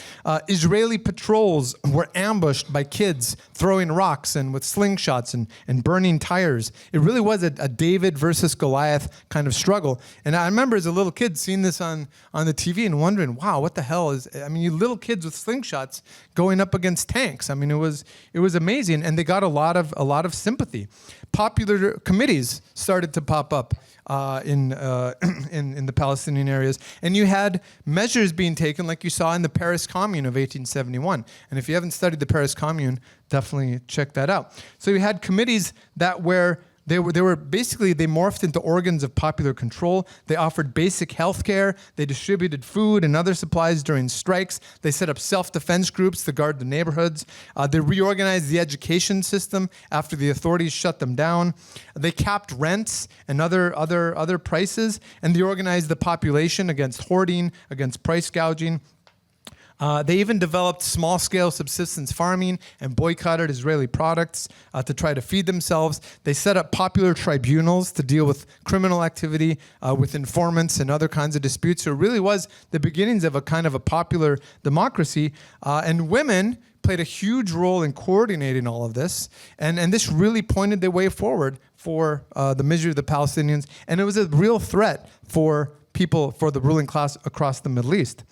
Israeli patrols were ambushed by kids throwing rocks and with slingshots and burning tires. It really was a David versus Goliath kind of struggle. And I remember as a little kid seeing this on the TV and wondering, wow, what the hell is? You little kids with slingshots going up against tanks. It was amazing, and they got a lot of sympathy. Popular committees started to pop up in the Palestinian areas, and you had measures being taken, like you saw in the Paris Commune of 1871. And if you haven't studied the Paris Commune, definitely check that out. So you had committees that were. They morphed into organs of popular control. They offered basic health care. They distributed food and other supplies during strikes. They set up self-defense groups to guard the neighborhoods. They reorganized the education system after the authorities shut them down. They capped rents and other prices, and they organized the population against hoarding, against price gouging. They even developed small-scale subsistence farming and boycotted Israeli products to try to feed themselves. They set up popular tribunals to deal with criminal activity, with informants and other kinds of disputes. So it really was the beginnings of a kind of a popular democracy. And women played a huge role in coordinating all of this, and this really pointed the way forward for the misery of the Palestinians, and it was a real threat for people, for the ruling class across the Middle East.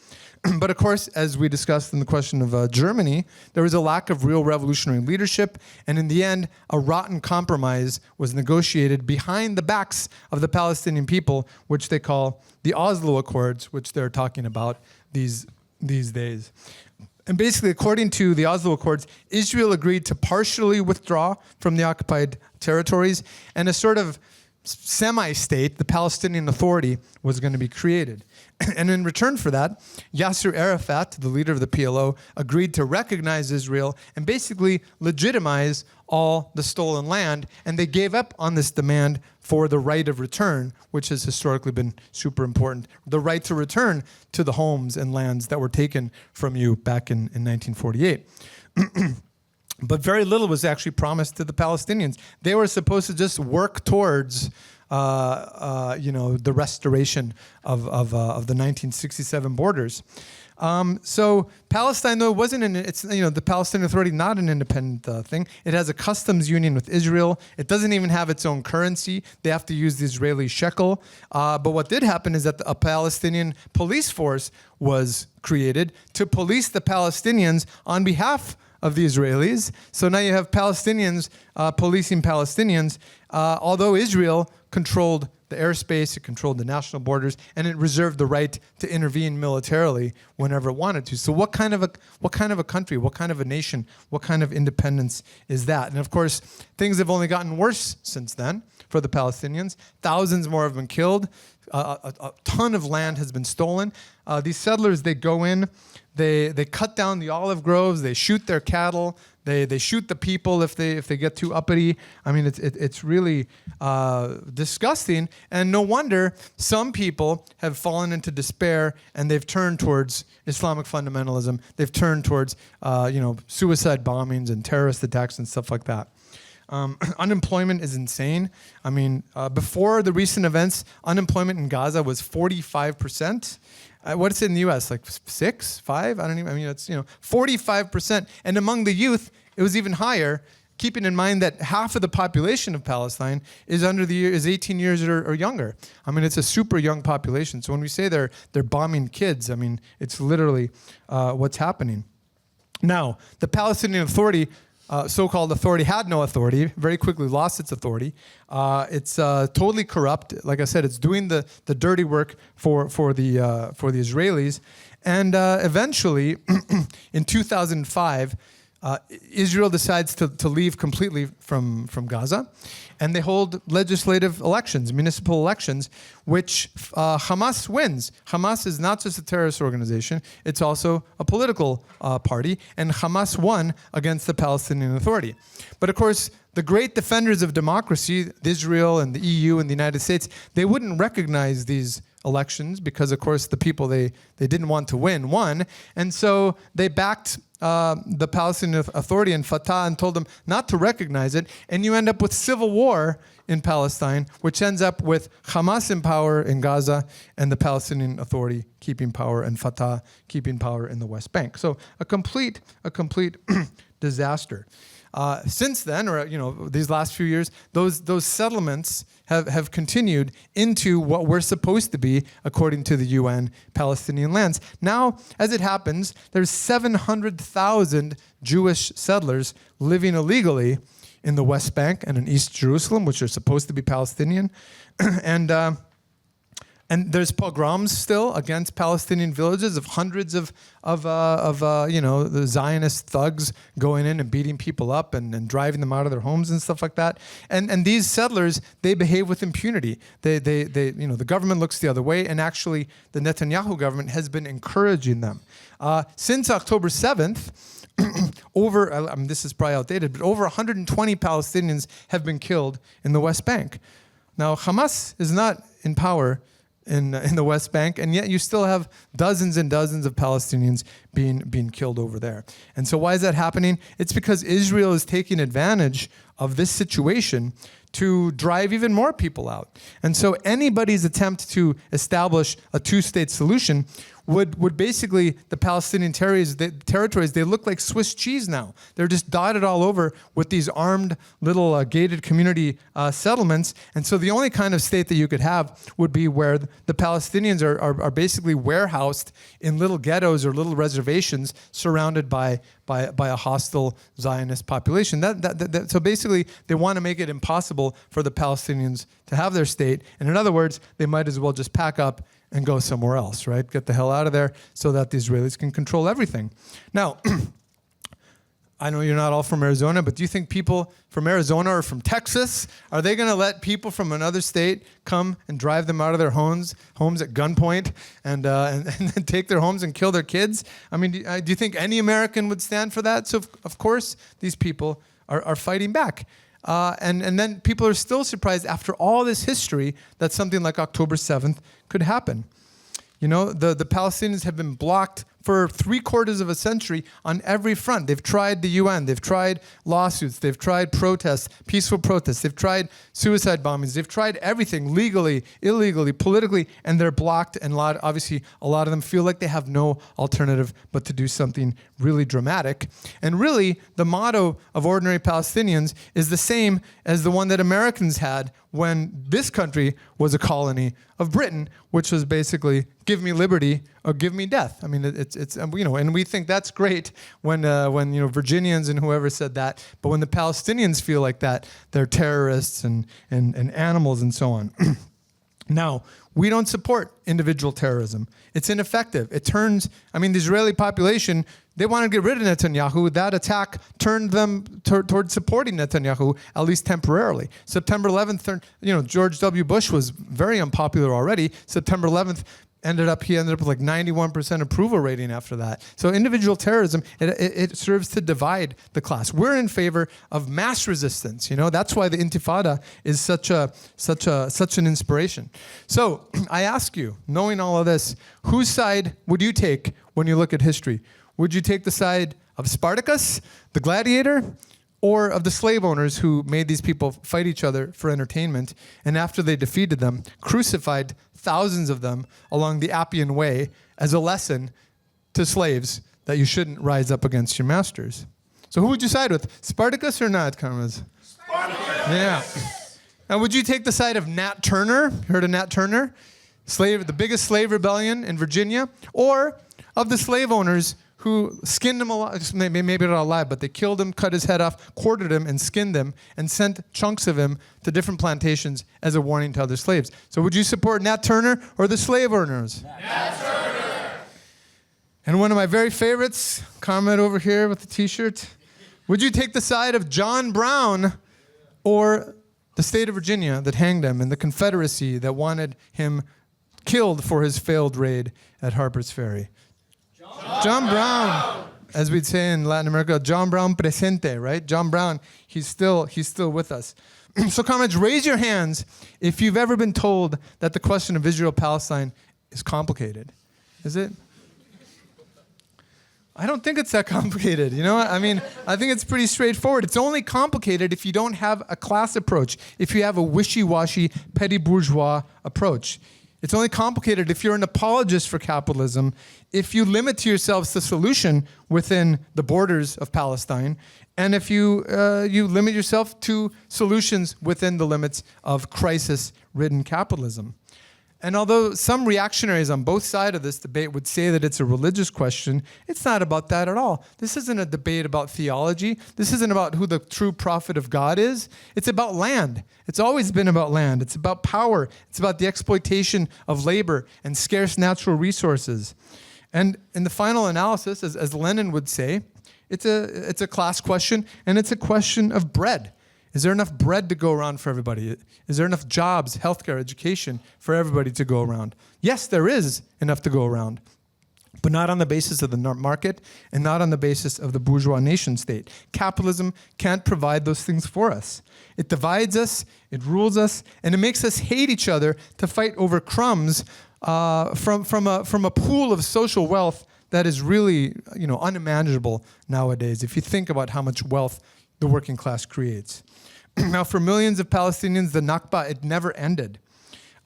But of course, as we discussed in the question of Germany, there was a lack of real revolutionary leadership, and in the end, a rotten compromise was negotiated behind the backs of the Palestinian people, which they call the Oslo Accords, which they're talking about these days. And basically, according to the Oslo Accords, Israel agreed to partially withdraw from the occupied territories, and a sort of semi-state, the Palestinian Authority, was going to be created. And in return for that, Yasser Arafat, the leader of the PLO, agreed to recognize Israel and basically legitimize all the stolen land, and they gave up on this demand for the right of return, which has historically been super important, the right to return to the homes and lands that were taken from you back in 1948. But very little was actually promised to the Palestinians. They were supposed to just work towards, the restoration of the 1967 borders. So Palestine, though, the Palestinian Authority, not an independent thing. It has a customs union with Israel. It doesn't even have its own currency. They have to use the Israeli shekel. But what did happen is that a Palestinian police force was created to police the Palestinians on behalf of the Israelis. So now you have Palestinians policing Palestinians, although Israel controlled the airspace, it controlled the national borders, and it reserved the right to intervene militarily whenever it wanted to. So what kind of a country, what kind of a nation, what kind of independence is that? And of course, things have only gotten worse since then for the Palestinians. Thousands more have been killed. A ton of land has been stolen. These settlers, they go in, they cut down the olive groves, they shoot their cattle, they shoot the people if they get too uppity. I mean, it's really disgusting, and no wonder some people have fallen into despair and they've turned towards Islamic fundamentalism. They've turned towards suicide bombings and terrorist attacks and stuff like that. Unemployment is insane. I mean, before the recent events, unemployment in Gaza was 45%. What's it in the U.S.? Like 6, 5? I don't even. I mean, it's 45%. And among the youth, it was even higher. Keeping in mind that half of the population of Palestine is 18 years or younger. I mean, it's a super young population. So when we say they're bombing kids, I mean, it's literally what's happening. Now, the Palestinian Authority. So-called authority had no authority, very quickly lost its authority. It's totally corrupt. Like I said, it's doing the dirty work for the Israelis. And eventually, in 2005, Israel decides to leave completely from Gaza, and they hold legislative elections, municipal elections, which Hamas wins. Hamas is not just a terrorist organization, it's also a political party, and Hamas won against the Palestinian Authority. But of course, the great defenders of democracy, Israel and the EU and the United States, they wouldn't recognize these elections because, of course, the people they didn't want to won. And so they backed the Palestinian Authority and Fatah and told them not to recognize it. And you end up with civil war in Palestine, which ends up with Hamas in power in Gaza and the Palestinian Authority keeping power and Fatah keeping power in the West Bank. So a complete disaster. Since then, or these last few years, those settlements have continued into what we're supposed to be, according to the UN, Palestinian lands. Now, as it happens, there's 700,000 Jewish settlers living illegally in the West Bank and in East Jerusalem, which are supposed to be Palestinian, and there's pogroms still against Palestinian villages of hundreds of the Zionist thugs going in and beating people up and driving them out of their homes and stuff like that. And these settlers, they behave with impunity. The government looks the other way, and actually the Netanyahu government has been encouraging them. Since October 7th, this is probably outdated, but over 120 Palestinians have been killed in the West Bank. Now, Hamas is not in power in the West Bank, and yet you still have dozens and dozens of Palestinians being killed over there. And so why is that happening? It's because Israel is taking advantage of this situation to drive even more people out. And so anybody's attempt to establish a two-state solution would basically, the Palestinian territories, they look like Swiss cheese now. They're just dotted all over with these armed little gated community settlements. And so the only kind of state that you could have would be where the Palestinians are basically warehoused in little ghettos or little reservations surrounded by a hostile Zionist population. So basically, they want to make it impossible for the Palestinians to have their state. And in other words, they might as well just pack up and go somewhere else, right? Get the hell out of there so that the Israelis can control everything. Now, I know you're not all from Arizona, but do you think people from Arizona or from Texas, are they going to let people from another state come and drive them out of their homes at gunpoint and then take their homes and kill their kids? I mean, do you think any American would stand for that? So, of course, these people are fighting back. And then people are still surprised after all this history that something like October 7th could happen. You know, the Palestinians have been blocked for 3/4 of a century on every front. They've tried the UN, they've tried lawsuits, they've tried protests, peaceful protests, they've tried suicide bombings, they've tried everything legally, illegally, politically, and they're blocked. And obviously, a lot of them feel like they have no alternative but to do something really dramatic. And really, the motto of ordinary Palestinians is the same as the one that Americans had when this country was a colony of Britain, which was basically, give me liberty or give me death. I mean, it's you know, and we think that's great when you know, Virginians and whoever said that, but when the Palestinians feel like that, they're terrorists and animals and so on. Now, we don't support individual terrorism. It's ineffective. It turns, I mean, the Israeli population, they want to get rid of Netanyahu. That attack turned them towards supporting Netanyahu, at least temporarily. September 11th, you know, George W. Bush was very unpopular already. September 11th, he ended up with like 91% approval rating after that. So individual terrorism, it serves to divide the class. We're in favor of mass resistance. You know, that's why the Intifada is such an inspiration. So I ask you, knowing all of this, whose side would you take when you look at history? Would you take the side of Spartacus, the gladiator, or of the slave owners who made these people fight each other for entertainment, and after they defeated them, crucified thousands of them along the Appian Way as a lesson to slaves that you shouldn't rise up against your masters? So who would you side with, Spartacus or not, comrades? Spartacus! Yeah. Now, would you take the side of Nat Turner? Heard of Nat Turner? The biggest slave rebellion in Virginia, or of the slave owners who skinned him alive, maybe not alive, but they killed him, cut his head off, quartered him, and skinned him, and sent chunks of him to different plantations as a warning to other slaves. So would you support Nat Turner or the slave owners? Nat Turner! And one of my very favorites, comrade over here with the t-shirt, would you take the side of John Brown or the state of Virginia that hanged him and the Confederacy that wanted him killed for his failed raid at Harper's Ferry? John Brown, as we'd say in Latin America, John Brown presente, right? John Brown, he's still with us. So comrades, raise your hands if you've ever been told that the question of Israel-Palestine is complicated. Is it? I don't think it's that complicated, you know? I mean, I think it's pretty straightforward. It's only complicated if you don't have a class approach, if you have a wishy-washy, petty bourgeois approach. It's only complicated if you're an apologist for capitalism, if you limit to yourselves the solution within the borders of Palestine, and if you limit yourself to solutions within the limits of crisis-ridden capitalism. And although some reactionaries on both sides of this debate would say that it's a religious question, it's not about that at all. This isn't a debate about theology. This isn't about who the true prophet of God is. It's about land. It's always been about land. It's about power. It's about the exploitation of labor and scarce natural resources. And in the final analysis, as Lenin would say, it's a class question, and it's a question of bread. Is there enough bread to go around for everybody? Is there enough jobs, healthcare, education for everybody to go around? Yes, there is enough to go around, but not on the basis of the market and not on the basis of the bourgeois nation state. Capitalism can't provide those things for us. It divides us, it rules us, and it makes us hate each other to fight over crumbs from a pool of social wealth that is really, you know, unimaginable nowadays if you think about how much wealth the working class creates. Now, for millions of Palestinians, the Nakba, it never ended.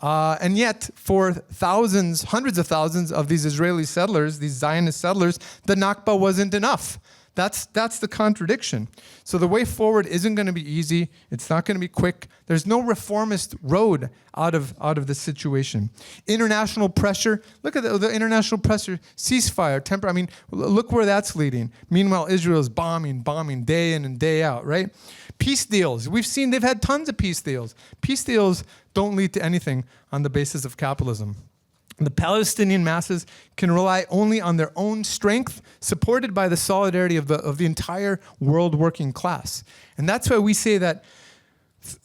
And yet, for thousands, hundreds of thousands of these Israeli settlers, these Zionist settlers, the Nakba wasn't enough. That's the contradiction. So the way forward isn't going to be easy. It's not going to be quick. There's no reformist road out of this situation. International pressure. Look at the international pressure. Ceasefire. I mean, look where that's leading. Meanwhile, Israel's bombing day in and day out, right? Peace deals. We've seen they've had tons of peace deals. Peace deals don't lead to anything on the basis of capitalism. The Palestinian masses can rely only on their own strength, supported by the solidarity of the entire world working class. And that's why we say that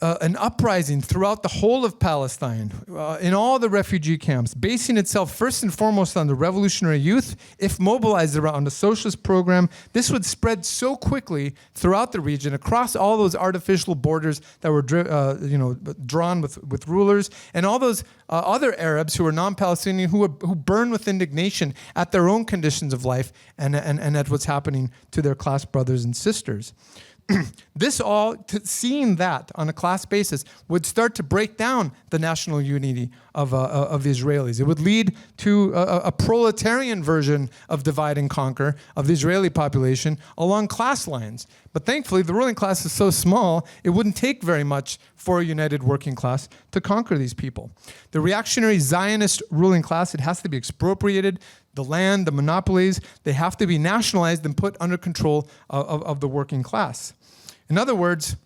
an uprising throughout the whole of Palestine, in all the refugee camps, basing itself first and foremost on the revolutionary youth, if mobilized around a socialist program, this would spread so quickly throughout the region, across all those artificial borders that were drawn with rulers, and all those other Arabs who are non-Palestinian who burn with indignation at their own conditions of life and at what's happening to their class brothers and sisters. Seeing that on a class basis would start to break down the national unity of the Israelis. It would lead to a proletarian version of divide and conquer of the Israeli population along class lines. But thankfully, the ruling class is so small, it wouldn't take very much for a united working class to conquer these people. The reactionary Zionist ruling class, it has to be expropriated. The land, the monopolies, they have to be nationalized and put under control of the working class. In other words,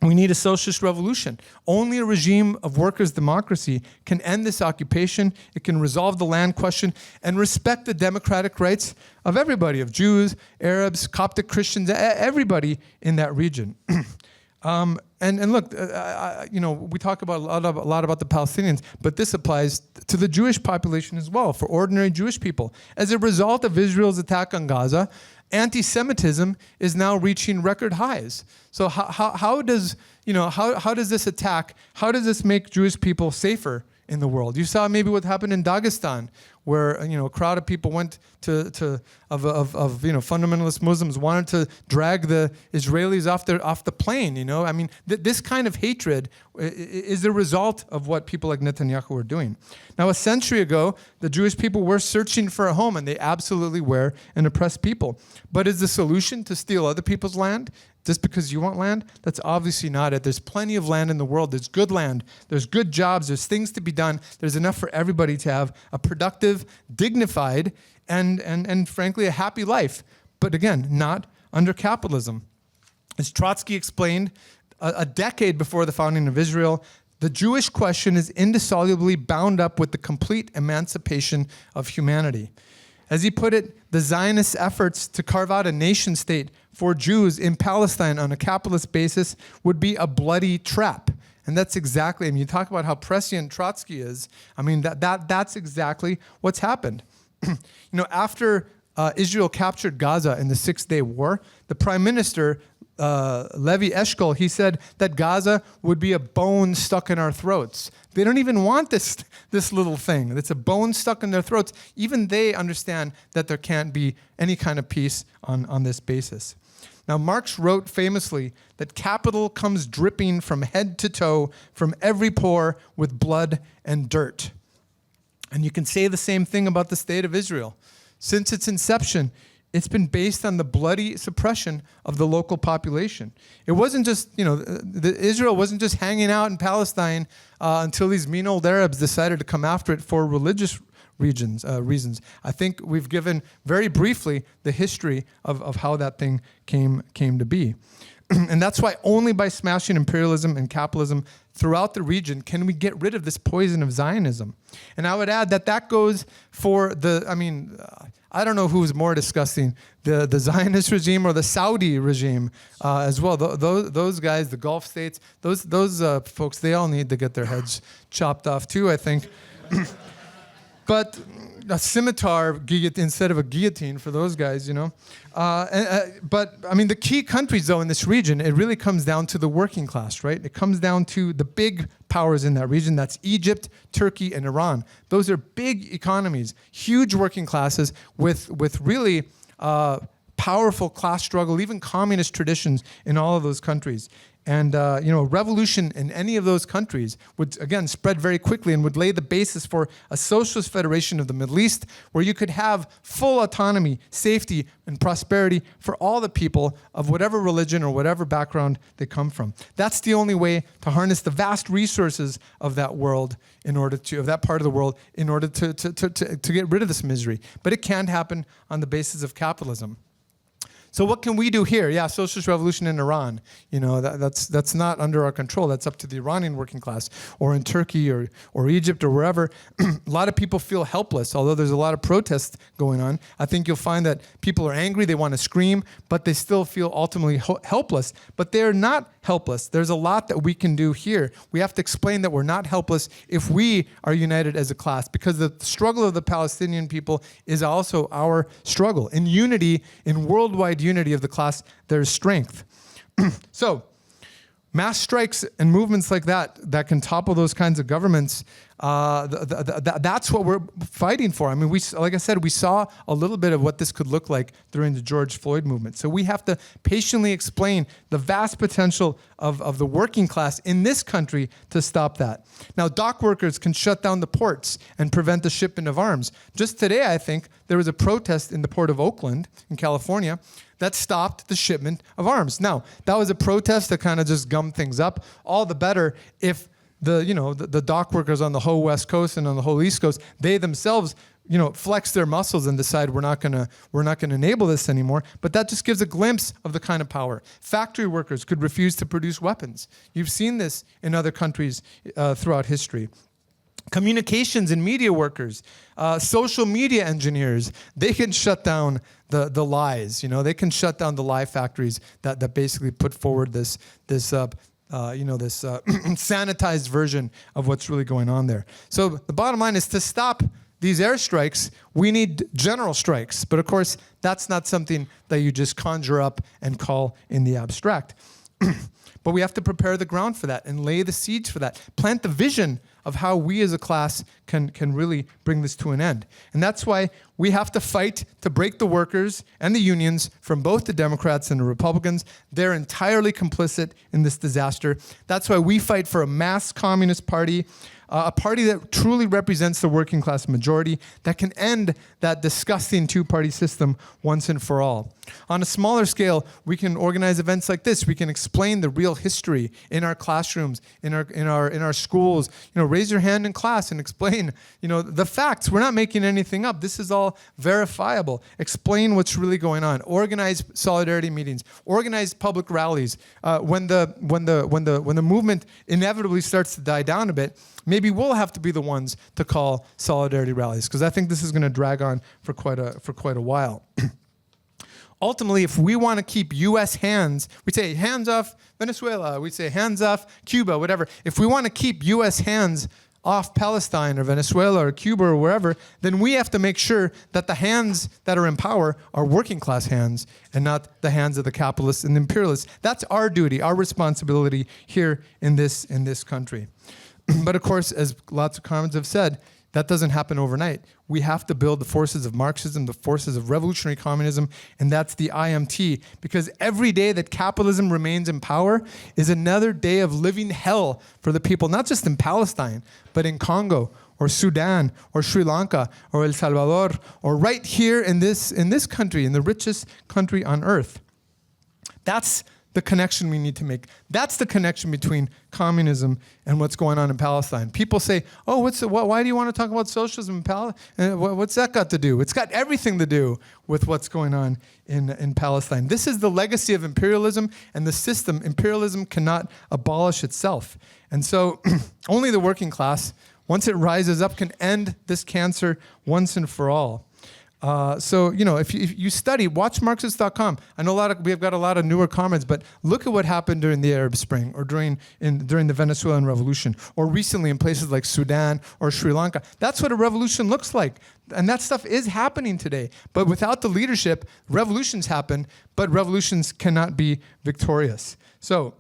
we need a socialist revolution. Only a regime of workers' democracy can end this occupation. It can resolve the land question and respect the democratic rights of everybody, of Jews, Arabs, Coptic Christians, everybody in that region. And look, we talk about a lot about the Palestinians, but this applies to the Jewish population as well, for ordinary Jewish people. As a result of Israel's attack on Gaza, anti-Semitism is now reaching record highs. So how does this attack, how does this make Jewish people safer in the world? You saw maybe what happened in Dagestan, where a crowd of people went to fundamentalist Muslims wanted to drag the Israelis off the plane. I mean, this kind of hatred is the result of what people like Netanyahu were doing. Now, a century ago, the Jewish people were searching for a home, and they absolutely were an oppressed people. But is the solution to steal other people's land? Just because you want land? That's obviously not it. There's plenty of land in the world. There's good land. There's good jobs. There's things to be done. There's enough for everybody to have a productive, dignified, and frankly, a happy life. But again, not under capitalism. As Trotsky explained a decade before the founding of Israel, the Jewish question is indissolubly bound up with the complete emancipation of humanity. As he put it, the Zionist efforts to carve out a nation state for Jews in Palestine on a capitalist basis would be a bloody trap. And that's exactly, you talk about how prescient Trotsky is. That's exactly what's happened. After Israel captured Gaza in the Six-Day War, the Prime Minister, Levi Eshkol, he said that Gaza would be a bone stuck in our throats. They don't even want this little thing. It's a bone stuck in their throats. Even they understand that there can't be any kind of peace on this basis. Now, Marx wrote famously that capital comes dripping from head to toe from every pore with blood and dirt. And you can say the same thing about the state of Israel. Since its inception, it's been based on the bloody suppression of the local population. It wasn't just, Israel wasn't just hanging out in Palestine until these mean old Arabs decided to come after it for religious reasons. I think we've given very briefly the history of how that thing came to be. And that's why only by smashing imperialism and capitalism throughout the region can we get rid of this poison of Zionism. And I would add that goes for I don't know who's more disgusting, the Zionist regime or the Saudi regime as well. Those guys, the Gulf states, those folks, they all need to get their heads chopped off too, I think. But a scimitar instead of a guillotine for those guys, But the key countries, though, in this region, it really comes down to the working class, right? It comes down to the big powers in that region. That's Egypt, Turkey, and Iran. Those are big economies, huge working classes with really powerful class struggle, even communist traditions in all of those countries. And revolution in any of those countries would, again, spread very quickly and would lay the basis for a socialist federation of the Middle East where you could have full autonomy, safety, and prosperity for all the people of whatever religion or whatever background they come from. That's the only way to harness the vast resources of that world of that part of the world in order to get rid of this misery. But it can't happen on the basis of capitalism. So what can we do here? Yeah, Socialist Revolution in Iran. That's not under our control. That's up to the Iranian working class, or in Turkey or Egypt or wherever. A lot of people feel helpless, although there's a lot of protests going on. I think you'll find that people are angry, they want to scream, but they still feel ultimately helpless. But they're not helpless. There's a lot that we can do here. We have to explain that we're not helpless if we are united as a class, because the struggle of the Palestinian people is also our struggle. In unity, in worldwide unity of the class, there's strength. So, mass strikes and movements like that can topple those kinds of governments. That's what we're fighting for. I mean, like I said, we saw a little bit of what this could look like during the George Floyd movement. So we have to patiently explain the vast potential of the working class in this country to stop that. Now, dock workers can shut down the ports and prevent the shipment of arms. Just today, I think, there was a protest in the port of Oakland in California that stopped the shipment of arms. Now, that was a protest that kind of just gummed things up. All the better if the dock workers on the whole West Coast and on the whole East Coast, they themselves, flex their muscles and decide we're not gonna enable this anymore. But that just gives a glimpse of the kind of power. Factory workers could refuse to produce weapons. You've seen this in other countries throughout history. Communications and media workers, social media engineers, they can shut down the lies. They can shut down the lie factories that basically put forward this sanitized version of what's really going on there. So the bottom line is, to stop these airstrikes, we need general strikes. But of course, that's not something that you just conjure up and call in the abstract. But we have to prepare the ground for that and lay the seeds for that. Plant the vision of how we as a class can really bring this to an end. And that's why we have to fight to break the workers and the unions from both the Democrats and the Republicans. They're entirely complicit in this disaster. That's why we fight for a mass communist party, a party that truly represents the working class majority, that can end that disgusting two-party system once and for all. On a smaller scale, we can organize events like this. We can explain the real history in our classrooms, in our schools. Raise your hand in class and explain, the facts. We're not making anything up. This is all verifiable. Explain what's really going on. Organize solidarity meetings. Organize public rallies. When the movement inevitably starts to die down a bit, maybe we'll have to be the ones to call solidarity rallies, because I think this is going to drag on for quite a while. Ultimately, if we want to keep U.S. hands, we say hands off Venezuela, we say hands off Cuba, whatever. If we want to keep U.S. hands off Palestine or Venezuela or Cuba or wherever, then we have to make sure that the hands that are in power are working class hands and not the hands of the capitalists and the imperialists. That's our duty, our responsibility here in this country. But of course, as lots of comments have said, that doesn't happen overnight. We have to build the forces of Marxism, the forces of revolutionary communism, and that's the IMT. Because every day that capitalism remains in power is another day of living hell for the people, not just in Palestine, but in Congo, or Sudan, or Sri Lanka, or El Salvador, or right here in this country, in the richest country on earth. That's the connection we need to make. That's the connection between communism and what's going on in Palestine. People say, oh, why do you want to talk about socialism in Palestine? What's that got to do? It's got everything to do with what's going on in Palestine. This is the legacy of imperialism, and the system, imperialism cannot abolish itself. And so only the working class, once it rises up, can end this cancer once and for all. If you study, watch Marxist.com. I know we've got a lot of newer comments, but look at what happened during the Arab Spring, or during the Venezuelan Revolution, or recently in places like Sudan or Sri Lanka. That's what a revolution looks like. And that stuff is happening today. But without the leadership, revolutions happen, but revolutions cannot be victorious. So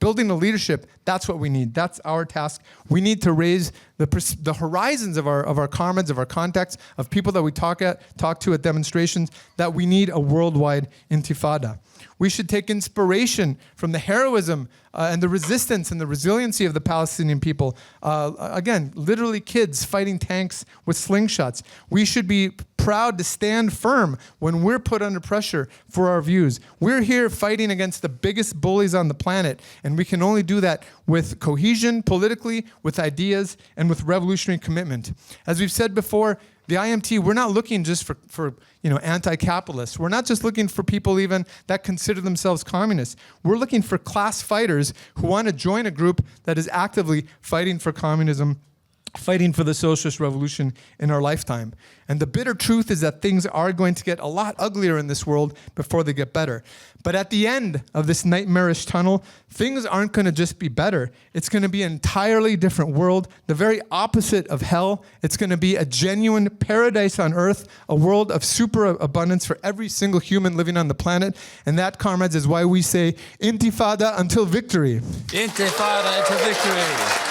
building a leadership, that's what we need. That's our task. We need to raise the horizons of our comrades, of our contacts, of people that we talk to at demonstrations, that we need a worldwide intifada. We should take inspiration from the heroism and the resistance and the resiliency of the Palestinian people. Again, literally kids fighting tanks with slingshots. We should be proud to stand firm when we're put under pressure for our views. We're here fighting against the biggest bullies on the planet, and we can only do that with cohesion politically, with ideas, and with revolutionary commitment. As we've said before, the IMT, we're not looking just for anti-capitalists. We're not just looking for people even that consider themselves communists. We're looking for class fighters who want to join a group that is actively fighting for communism, fighting for the socialist revolution in our lifetime. And the bitter truth is that things are going to get a lot uglier in this world before they get better. But at the end of this nightmarish tunnel, things aren't going to just be better. It's going to be an entirely different world, the very opposite of hell. It's going to be a genuine paradise on earth, a world of superabundance for every single human living on the planet. And that, comrades, is why we say Intifada until victory. Intifada until victory.